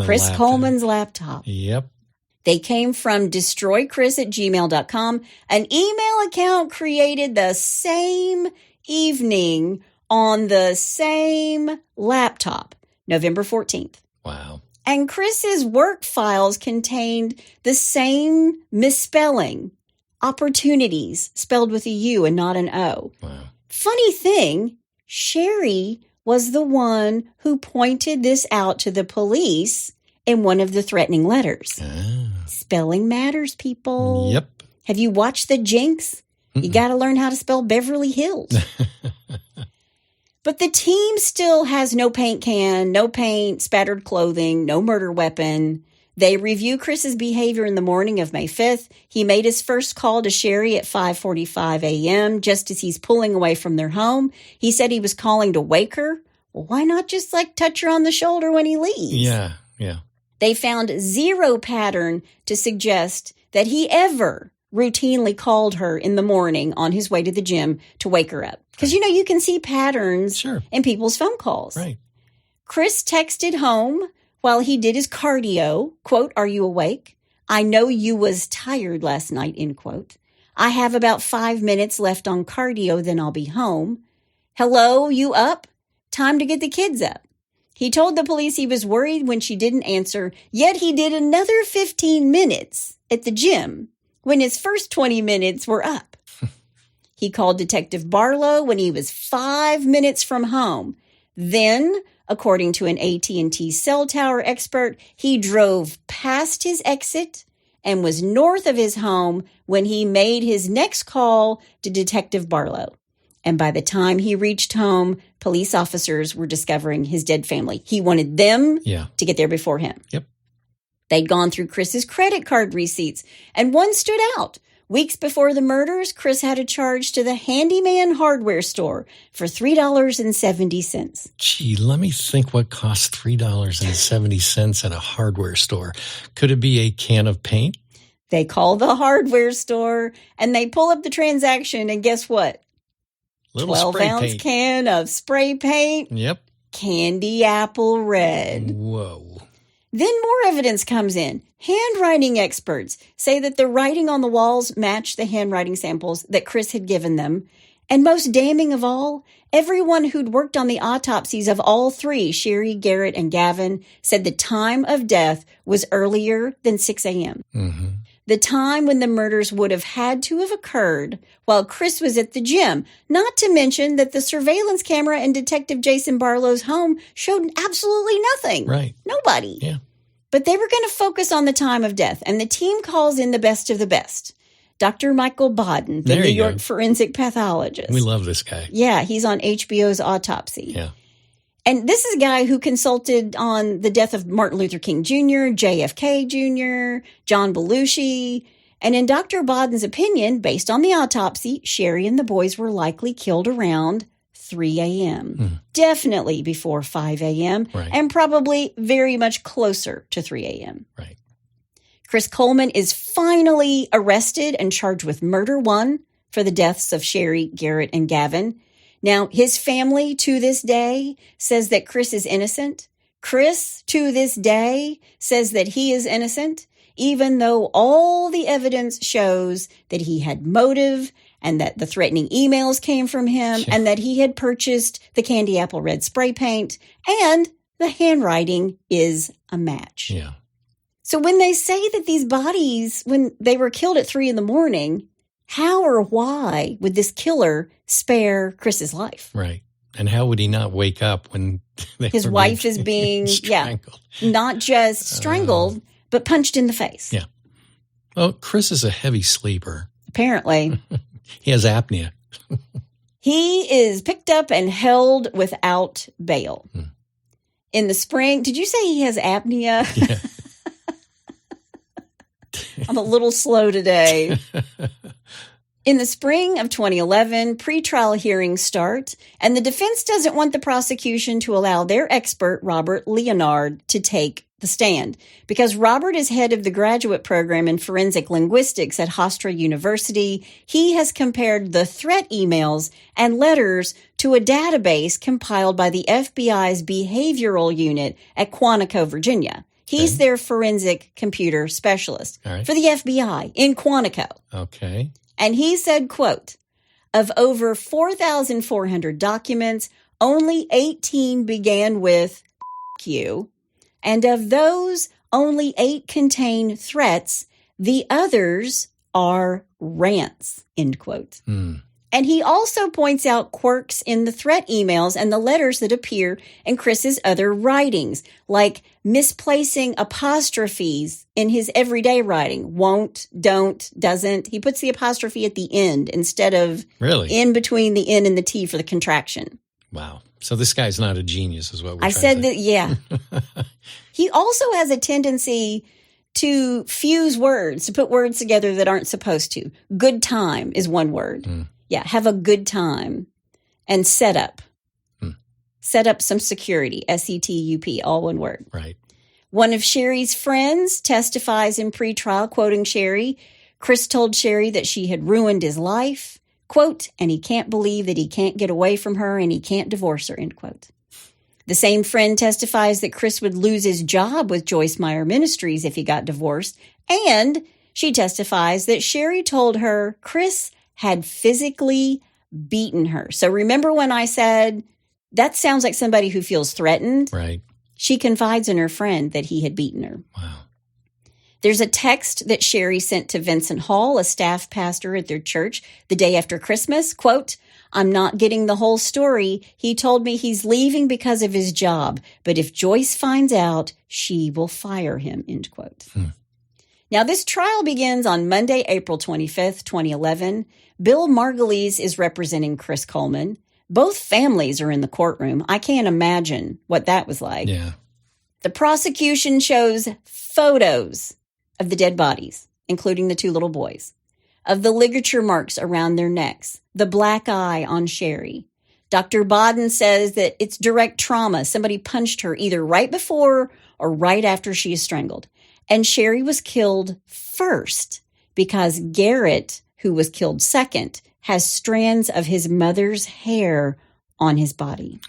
Speaker 1: Chris Coleman's laptop.
Speaker 2: Yep.
Speaker 1: They came from destroychris@gmail.com, an email account created the same evening on the same laptop, November 14th.
Speaker 2: Wow.
Speaker 1: And Chris's work files contained the same misspelling. Opportunities, spelled with a U and not an O.
Speaker 2: Wow.
Speaker 1: Funny thing, Sheri was the one who pointed this out to the police in one of the threatening letters.
Speaker 2: Ah.
Speaker 1: Spelling matters, people.
Speaker 2: Yep.
Speaker 1: Have you watched The Jinx? You got to learn how to spell Beverly Hills. But the team still has no paint can, no paint, spattered clothing, no murder weapon. They review Chris's behavior in the morning of May 5th. He made his first call to Sheri at 5:45 a.m. just as he's pulling away from their home. He said he was calling to wake her. Well, why not just touch her on the shoulder when he leaves?
Speaker 2: Yeah.
Speaker 1: They found zero pattern to suggest that he ever routinely called her in the morning on his way to the gym to wake her up. Because, you can see patterns in people's phone calls.
Speaker 2: Right.
Speaker 1: Chris texted home while he did his cardio, quote, "Are you awake? I know you was tired last night," end quote. "I have about 5 minutes left on cardio, then I'll be home. Hello, you up? Time to get the kids up." He told the police he was worried when she didn't answer, yet he did another 15 minutes at the gym when his first 20 minutes were up. He called Detective Barlow when he was 5 minutes from home. Then, according to an AT&T cell tower expert, he drove past his exit and was north of his home when he made his next call to Detective Barlow. And by the time he reached home, police officers were discovering his dead family. He wanted them to get there before him.
Speaker 2: Yep.
Speaker 1: They'd gone through Chris's credit card receipts, and one stood out. Weeks before the murders, Chris had a charge to the handyman hardware store for $3.70.
Speaker 2: Gee, let me think what costs $3.70 at a hardware store. Could it be a can of paint?
Speaker 1: They call the hardware store, and they pull up the transaction, and guess what?
Speaker 2: Little
Speaker 1: 12-ounce can of spray paint.
Speaker 2: Yep.
Speaker 1: Candy apple red.
Speaker 2: Whoa.
Speaker 1: Then more evidence comes in. Handwriting experts say that the writing on the walls matched the handwriting samples that Chris had given them. And most damning of all, everyone who'd worked on the autopsies of all three, Sheri, Garrett, and Gavin, said the time of death was earlier than 6 a.m.
Speaker 2: Mm-hmm.
Speaker 1: The time when the murders would have had to have occurred while Chris was at the gym, not to mention that the surveillance camera in Detective Jason Barlow's home showed absolutely nothing.
Speaker 2: Right.
Speaker 1: Nobody.
Speaker 2: Yeah.
Speaker 1: But they were going to focus on the time of death, and the team calls in the best of the best. Dr. Michael Bodden, the New York forensic pathologist.
Speaker 2: We love this guy.
Speaker 1: Yeah, he's on HBO's Autopsy.
Speaker 2: Yeah.
Speaker 1: And this is a guy who consulted on the death of Martin Luther King Jr., JFK Jr., John Belushi. And in Dr. Bodden's opinion, based on the autopsy, Sheri and the boys were likely killed around 3 a.m. Definitely before 5 a.m.
Speaker 2: Right.
Speaker 1: And probably very much closer to 3 a.m.
Speaker 2: Right.
Speaker 1: Chris Coleman is finally arrested and charged with murder 1 for the deaths of Sheri, Garrett, and Gavin. Now, his family to this day says that Chris is innocent. Chris to this day says that he is innocent, even though all the evidence shows that he had motive and that the threatening emails came from him and that he had purchased the candy apple red spray paint and the handwriting is a match.
Speaker 2: Yeah.
Speaker 1: So when they say that these bodies, when they were killed at 3 a.m, how or why would this killer spare Chris's life?
Speaker 2: Right. And how would he not wake up when
Speaker 1: his wife is being not just strangled, but punched in the face?
Speaker 2: Yeah. Well, Chris is a heavy sleeper.
Speaker 1: Apparently.
Speaker 2: He has apnea.
Speaker 1: He is picked up and held without bail. In the spring, did you say he has apnea?
Speaker 2: Yeah.
Speaker 1: I'm a little slow today. In the spring of 2011, pretrial hearings start, and the defense doesn't want the prosecution to allow their expert, Robert Leonard, to take the stand because Robert is head of the graduate program in forensic linguistics at Hofstra University. He has compared the threat emails and letters to a database compiled by the FBI's behavioral unit at Quantico, Virginia. He's their forensic computer specialist for the FBI in Quantico.
Speaker 2: Okay.
Speaker 1: And he said, quote, of over 4,400 documents, only 18 began with you. And of those, only 8 contain threats. The others are rants, end quote. And he also points out quirks in the threat emails and the letters that appear in Chris's other writings, like misplacing apostrophes in his everyday writing. Won't, don't, doesn't. He puts the apostrophe at the end instead of in between the N and the T for the contraction.
Speaker 2: Wow. So this guy's not a genius is what we're
Speaker 1: I said that, yeah. He also has a tendency to fuse words, to put words together that aren't supposed to. Good time is one word. Yeah, have a good time. And set up. Set up some security, SETUP, all one word.
Speaker 2: Right.
Speaker 1: One of Sheri's friends testifies in pretrial, quoting Sheri. Chris told Sheri that she had ruined his life, quote, and he can't believe that he can't get away from her and he can't divorce her, end quote. The same friend testifies that Chris would lose his job with Joyce Meyer Ministries if he got divorced. And she testifies that Sheri told her Chris had physically beaten her. So remember when I said, that sounds like somebody who feels threatened?
Speaker 2: Right.
Speaker 1: She confides in her friend that he had beaten her.
Speaker 2: Wow.
Speaker 1: There's a text that Sheri sent to Vincent Hall, a staff pastor at their church, the day after Christmas. Quote, I'm not getting the whole story. He told me he's leaving because of his job, but if Joyce finds out, she will fire him, end quote. Now, this trial begins on Monday, April 25th, 2011. Bill Margulies is representing Chris Coleman. Both families are in the courtroom. I can't imagine what that was like.
Speaker 2: Yeah.
Speaker 1: The prosecution shows photos of the dead bodies, including the 2 little boys, of the ligature marks around their necks, the black eye on Sheri. Dr. Bodden says that it's direct trauma. Somebody punched her either right before or right after she is strangled. And Sheri was killed first because Garrett, who was killed second, has strands of his mother's hair on his body.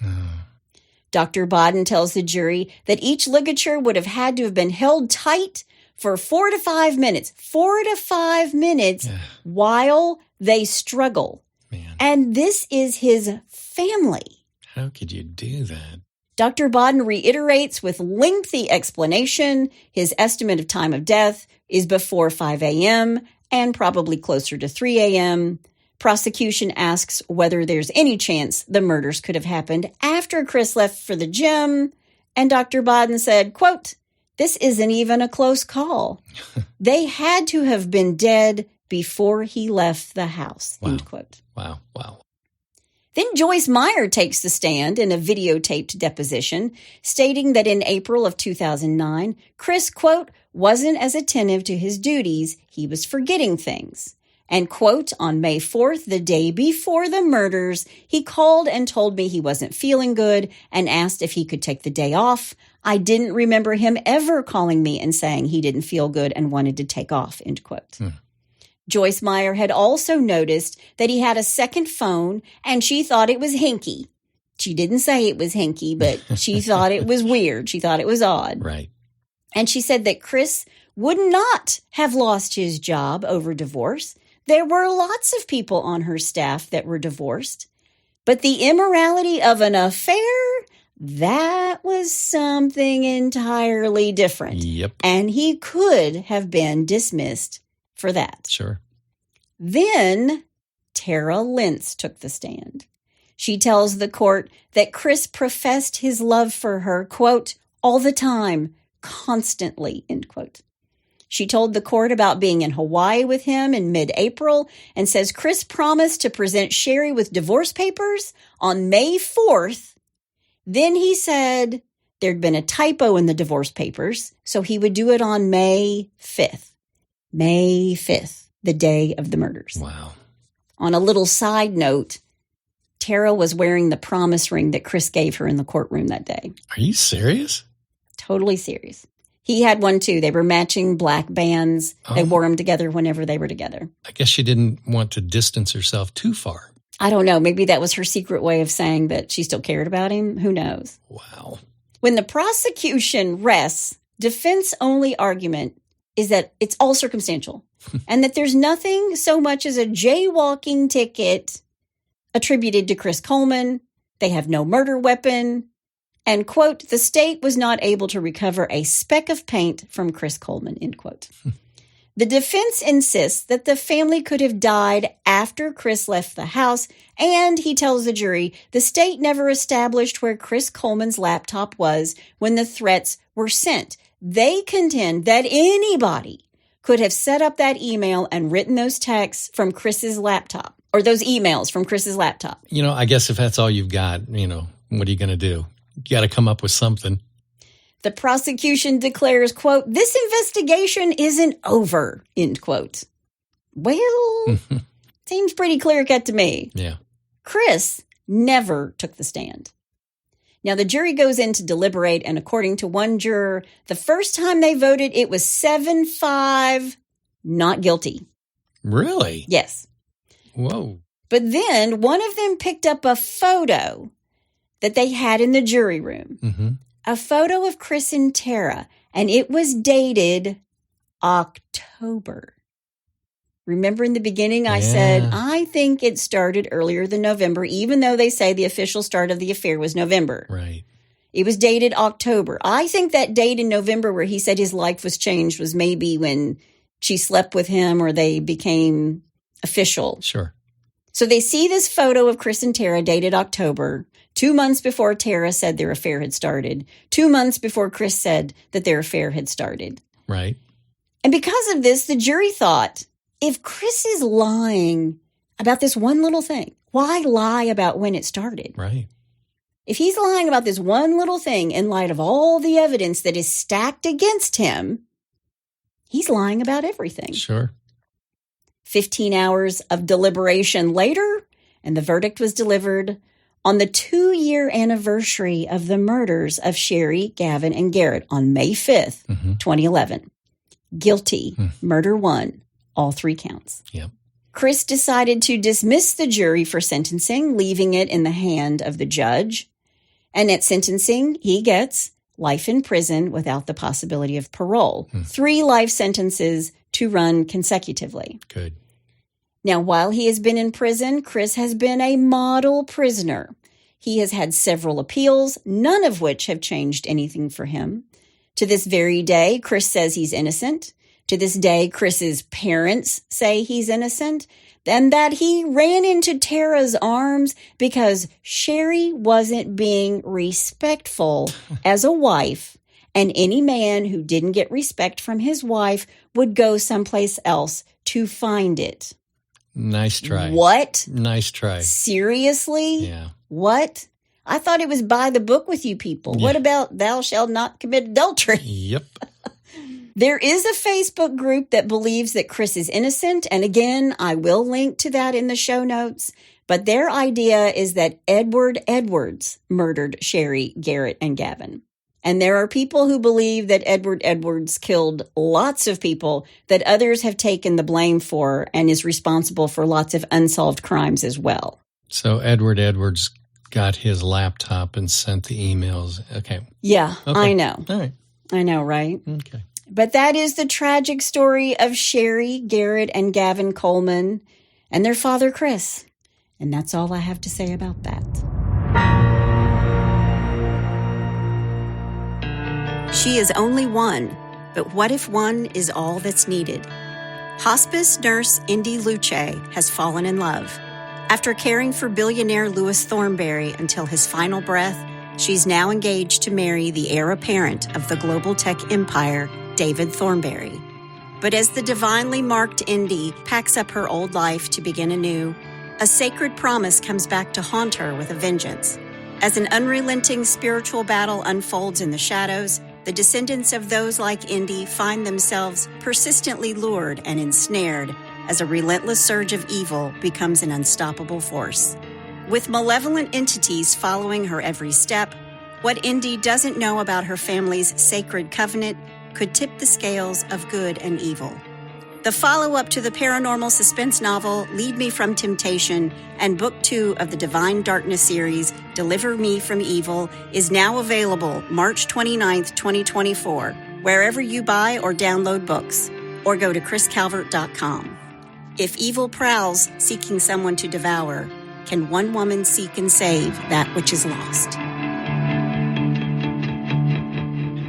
Speaker 1: Dr. Bodden tells the jury that each ligature would have had to have been held tight for 4 to 5 minutes. 4 to 5 minutes while they struggle.
Speaker 2: Man.
Speaker 1: And this is his family.
Speaker 2: How could you do that?
Speaker 1: Dr. Bodden reiterates with lengthy explanation his estimate of time of death is before 5 a.m. and probably closer to 3 a.m. Prosecution asks whether there's any chance the murders could have happened after Chris left for the gym. And Dr. Bodden said, quote, this isn't even a close call. They had to have been dead before he left the house, end quote.
Speaker 2: Wow. Wow.
Speaker 1: Then Joyce Meyer takes the stand in a videotaped deposition, stating that in April of 2009, Chris, quote, wasn't as attentive to his duties. He was forgetting things. And, quote, on May 4th, the day before the murders, he called and told me he wasn't feeling good and asked if he could take the day off. I didn't remember him ever calling me and saying he didn't feel good and wanted to take off, end quote. Joyce Meyer had also noticed that he had a second phone and she thought it was hinky. She didn't say it was hinky, but she thought it was weird. She thought it was odd.
Speaker 2: Right.
Speaker 1: And she said that Chris would not have lost his job over divorce. There were lots of people on her staff that were divorced. But the immorality of an affair, that was something entirely different.
Speaker 2: Yep.
Speaker 1: And he could have been dismissed for that.
Speaker 2: Sure.
Speaker 1: Then Tara Lentz took the stand. She tells the court that Chris professed his love for her, quote, all the time, constantly, end quote. She told the court about being in Hawaii with him in mid-April and says Chris promised to present Sheri with divorce papers on May 4th. Then he said there'd been a typo in the divorce papers, so he would do it on May 5th. May 5th, the day of the murders.
Speaker 2: Wow.
Speaker 1: On a little side note, Tara was wearing the promise ring that Chris gave her in the courtroom that day.
Speaker 2: Are you serious?
Speaker 1: Totally serious. He had one too. They were matching black bands. They wore them together whenever they were together.
Speaker 2: I guess she didn't want to distance herself too far.
Speaker 1: I don't know. Maybe that was her secret way of saying that she still cared about him. Who knows?
Speaker 2: Wow.
Speaker 1: When the prosecution rests, defense-only argument is that it's all circumstantial and that there's nothing so much as a jaywalking ticket attributed to Chris Coleman. They have no murder weapon. And, quote, the state was not able to recover a speck of paint from Chris Coleman, end quote. The defense insists that the family could have died after Chris left the house, and he tells the jury the state never established where Chris Coleman's laptop was when the threats were sent. They contend that anybody could have set up that email and written those texts from Chris's laptop, or those emails from Chris's laptop.
Speaker 2: You know, I guess if that's all you've got, what are you going to do? You got to come up with something.
Speaker 1: The prosecution declares, quote, this investigation isn't over, end quote. Well, seems pretty clear-cut to me.
Speaker 2: Yeah.
Speaker 1: Chris never took the stand. Now, the jury goes in to deliberate, and according to one juror, the first time they voted, it was 7-5, not guilty.
Speaker 2: Really?
Speaker 1: Yes.
Speaker 2: Whoa.
Speaker 1: But then one of them picked up a photo that they had in the jury room.
Speaker 2: Mm-hmm.
Speaker 1: A photo of Chris and Tara, and it was dated October. Remember in the beginning I said, I think it started earlier than November, even though they say the official start of the affair was November.
Speaker 2: Right.
Speaker 1: It was dated October. I think that date in November where he said his life was changed was maybe when she slept with him or they became official.
Speaker 2: Sure.
Speaker 1: So they see this photo of Chris and Tara dated October, 2 months before Tara said their affair had started, 2 months before Chris said that their affair had started.
Speaker 2: Right.
Speaker 1: And because of this, the jury thought, if Chris is lying about this one little thing, why lie about when it started?
Speaker 2: Right.
Speaker 1: If he's lying about this one little thing in light of all the evidence that is stacked against him, he's lying about everything.
Speaker 2: Sure.
Speaker 1: 15 hours of deliberation later, and the verdict was delivered on the 2-year anniversary of the murders of Sheri, Gavin, and Garrett on May 5th, 2011. Guilty, murder 1, all 3 counts.
Speaker 2: Yep.
Speaker 1: Chris decided to dismiss the jury for sentencing, leaving it in the hand of the judge. And at sentencing, he gets life in prison without the possibility of parole. 3 life sentences to run consecutively.
Speaker 2: Good.
Speaker 1: Now, while he has been in prison, Chris has been a model prisoner. He has had several appeals, none of which have changed anything for him. To this very day, Chris says he's innocent. To this day, Chris's parents say he's innocent, and that he ran into Tara's arms because Sheri wasn't being respectful as a wife, and any man who didn't get respect from his wife would go someplace else to find it.
Speaker 2: Nice try.
Speaker 1: What?
Speaker 2: Nice try.
Speaker 1: Seriously?
Speaker 2: Yeah.
Speaker 1: What? I thought it was by the book with you people.
Speaker 2: Yeah.
Speaker 1: What about thou shalt not commit adultery?
Speaker 2: Yep.
Speaker 1: There is a Facebook group that believes that Chris is innocent. And again, I will link to that in the show notes. But their idea is that Edward Edwards murdered Sheri, Garrett, and Gavin. And there are people who believe that Edward Edwards killed lots of people that others have taken the blame for and is responsible for lots of unsolved crimes as well.
Speaker 2: So Edward Edwards got his laptop and sent the emails. Okay.
Speaker 1: Yeah,
Speaker 2: Okay.
Speaker 1: I know.
Speaker 2: All right.
Speaker 1: I know, right?
Speaker 2: Okay.
Speaker 1: But that is the tragic story of Sheri, Garrett, and Gavin Coleman and their father, Chris. And that's all I have to say about that. She is only one, but what if one is all that's needed? Hospice nurse Indy Luce has fallen in love. After caring for billionaire Louis Thornberry until his final breath, she's now engaged to marry the heir apparent of the global tech empire, David Thornberry. But as the divinely marked Indy packs up her old life to begin anew, a sacred promise comes back to haunt her with a vengeance. As an unrelenting spiritual battle unfolds in the shadows, the descendants of those like Indy find themselves persistently lured and ensnared as a relentless surge of evil becomes an unstoppable force. With malevolent entities following her every step, what Indy doesn't know about her family's sacred covenant could tip the scales of good and evil. The follow-up to the paranormal suspense novel Lead Me From Temptation and Book 2 of the Divine Darkness series, Deliver Me From Evil, is now available March 29th, 2024, wherever you buy or download books, or go to chriscalvert.com. If evil prowls seeking someone to devour, can one woman seek and save that which is lost?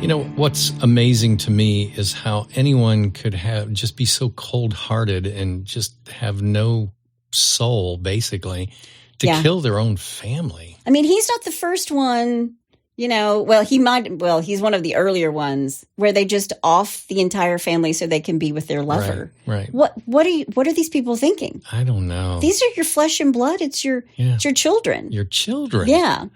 Speaker 2: You know, what's amazing to me is how anyone could just be so cold-hearted and just have no soul, basically, to kill their own family.
Speaker 1: I mean, he's not the first one, he's one of the earlier ones where they just off the entire family so they can be with their lover.
Speaker 2: Right.
Speaker 1: What are these people thinking?
Speaker 2: I don't know.
Speaker 1: These are your flesh and blood. It's your children.
Speaker 2: Your children.
Speaker 1: Yeah.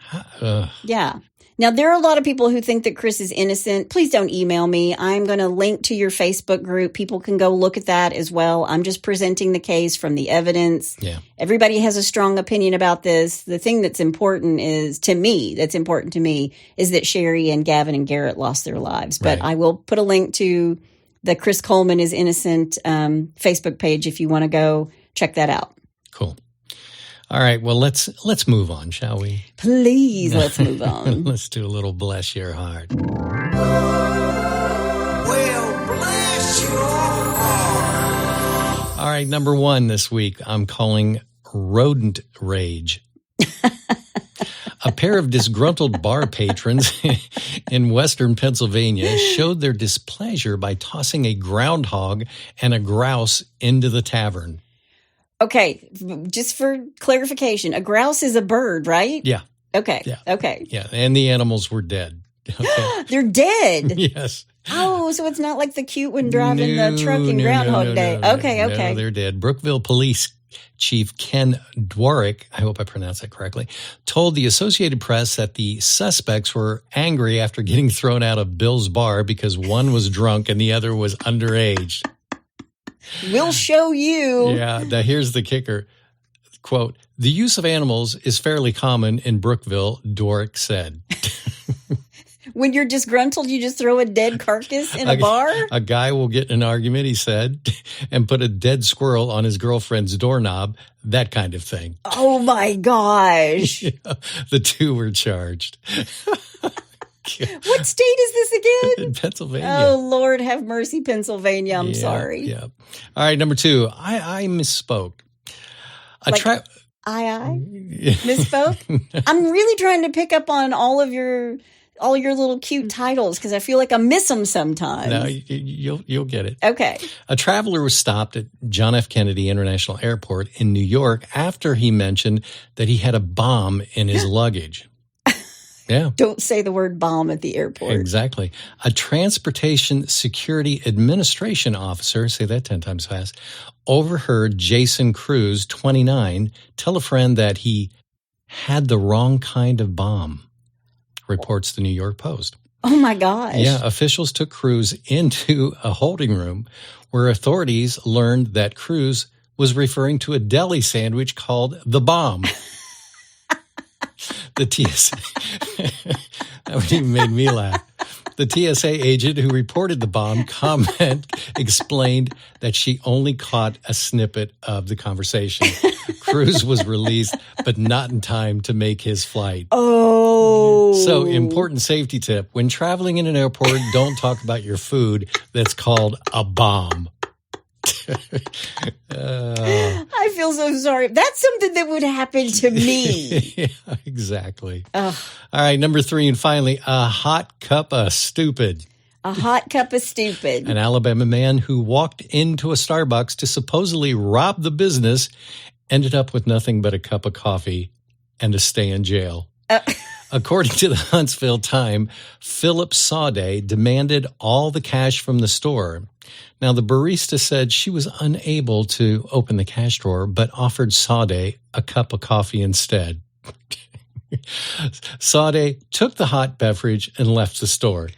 Speaker 1: Yeah. Now, there are a lot of people who think that Chris is innocent. Please don't email me. I'm going to link to your Facebook group. People can go look at that as well. I'm just presenting the case from the evidence.
Speaker 2: Yeah.
Speaker 1: Everybody has a strong opinion about this. The thing that's important to me, is that Sheri and Gavin and Garrett lost their lives. But I will put a link to the Chris Coleman is Innocent Facebook page if you want to go check that out.
Speaker 2: Cool. All right, well, let's move on, shall we?
Speaker 1: Please, let's move on.
Speaker 2: Let's do a little bless your heart.
Speaker 3: Well, bless your heart.
Speaker 2: All right, number one this week, I'm calling rodent rage. A pair of disgruntled bar patrons in western Pennsylvania showed their displeasure by tossing a groundhog and a grouse into the tavern.
Speaker 1: Okay, just for clarification, a grouse is a bird, right?
Speaker 2: Yeah.
Speaker 1: Okay.
Speaker 2: Yeah.
Speaker 1: Okay.
Speaker 2: Yeah, and the animals were dead. Okay.
Speaker 1: They're dead?
Speaker 2: Yes.
Speaker 1: Oh, so it's not like the cute one driving the truck in Groundhog Day. Okay.
Speaker 2: No, they're dead. Brookville Police Chief Ken Dwarick, I hope I pronounced that correctly, told the Associated Press that the suspects were angry after getting thrown out of Bill's bar because one was drunk and the other was underage.
Speaker 1: We'll show you.
Speaker 2: Yeah, now here's the kicker. Quote, the use of animals is fairly common in Brookville, Dwarick said.
Speaker 1: When you're disgruntled, you just throw a dead carcass in a bar?
Speaker 2: A guy will get in an argument, he said, and put a dead squirrel on his girlfriend's doorknob, that kind of thing.
Speaker 1: Oh, my gosh.
Speaker 2: Yeah, the two were charged.
Speaker 1: What state is this again?
Speaker 2: In Pennsylvania.
Speaker 1: Oh, Lord, have mercy, Pennsylvania. I'm sorry.
Speaker 2: Yeah. All right, number two, I misspoke.
Speaker 1: I misspoke? I'm really trying to pick up on all your little cute titles because I feel like I miss them sometimes.
Speaker 2: No, you'll get it.
Speaker 1: Okay.
Speaker 2: A traveler was stopped at John F. Kennedy International Airport in New York after he mentioned that he had a bomb in his luggage. Yeah.
Speaker 1: Don't say the word bomb at the airport.
Speaker 2: Exactly. A Transportation Security Administration officer, say that 10 times fast, overheard Jason Cruz, 29, tell a friend that he had the wrong kind of bomb, reports the New York Post.
Speaker 1: Oh, my gosh.
Speaker 2: Yeah, officials took Cruz into a holding room where authorities learned that Cruz was referring to a deli sandwich called the bomb. The TSA, that even made me laugh. The TSA agent who reported the bomb comment explained that she only caught a snippet of the conversation. Cruz was released, but not in time to make his flight.
Speaker 1: Oh.
Speaker 2: So, important safety tip. When traveling in an airport, don't talk about your food that's called a bomb.
Speaker 1: I feel so sorry. That's something that would happen to me.
Speaker 2: Yeah, exactly. All right, number three, and finally, a hot cup of stupid.
Speaker 1: A hot cup of stupid.
Speaker 2: An Alabama man who walked into a Starbucks to supposedly rob the business ended up with nothing but a cup of coffee and a stay in jail. According to the Huntsville Time, Philip Sauday demanded all the cash from the store. Now, the barista said she was unable to open the cash drawer, but offered Sauday a cup of coffee instead. Sauday took the hot beverage and left the store.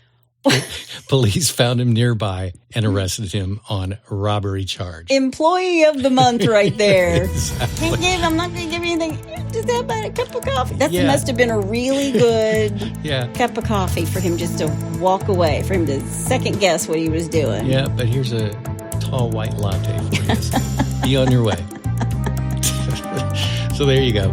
Speaker 2: Police found him nearby and arrested him on robbery charge.
Speaker 1: Employee of the month right there.
Speaker 2: Exactly.
Speaker 1: I'm not going to give you anything. Just have a cup of coffee. That must have been a really good cup of coffee for him just to walk away, for him to second guess what he was doing.
Speaker 2: Yeah, but here's a tall white latte for you. Be on your way. So there you go.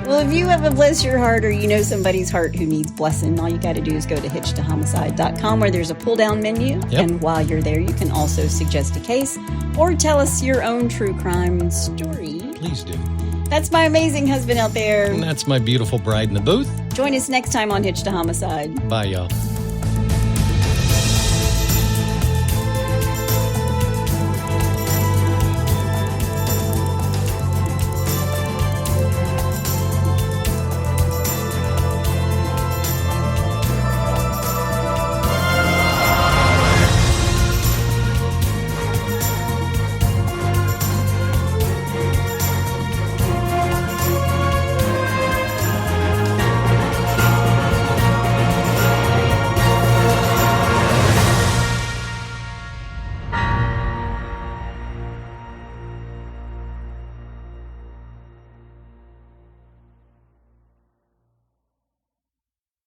Speaker 1: Well, if you have a bless your heart or you know somebody's heart who needs blessing, all you got to do is go to hitchtohomicide.com where there's a pull-down menu.
Speaker 2: Yep.
Speaker 1: And while you're there, you can also suggest a case or tell us your own true crime story.
Speaker 2: Please do.
Speaker 1: That's my amazing husband out there.
Speaker 2: And that's my beautiful bride in the booth.
Speaker 1: Join us next time on Hitch to Homicide.
Speaker 2: Bye, y'all.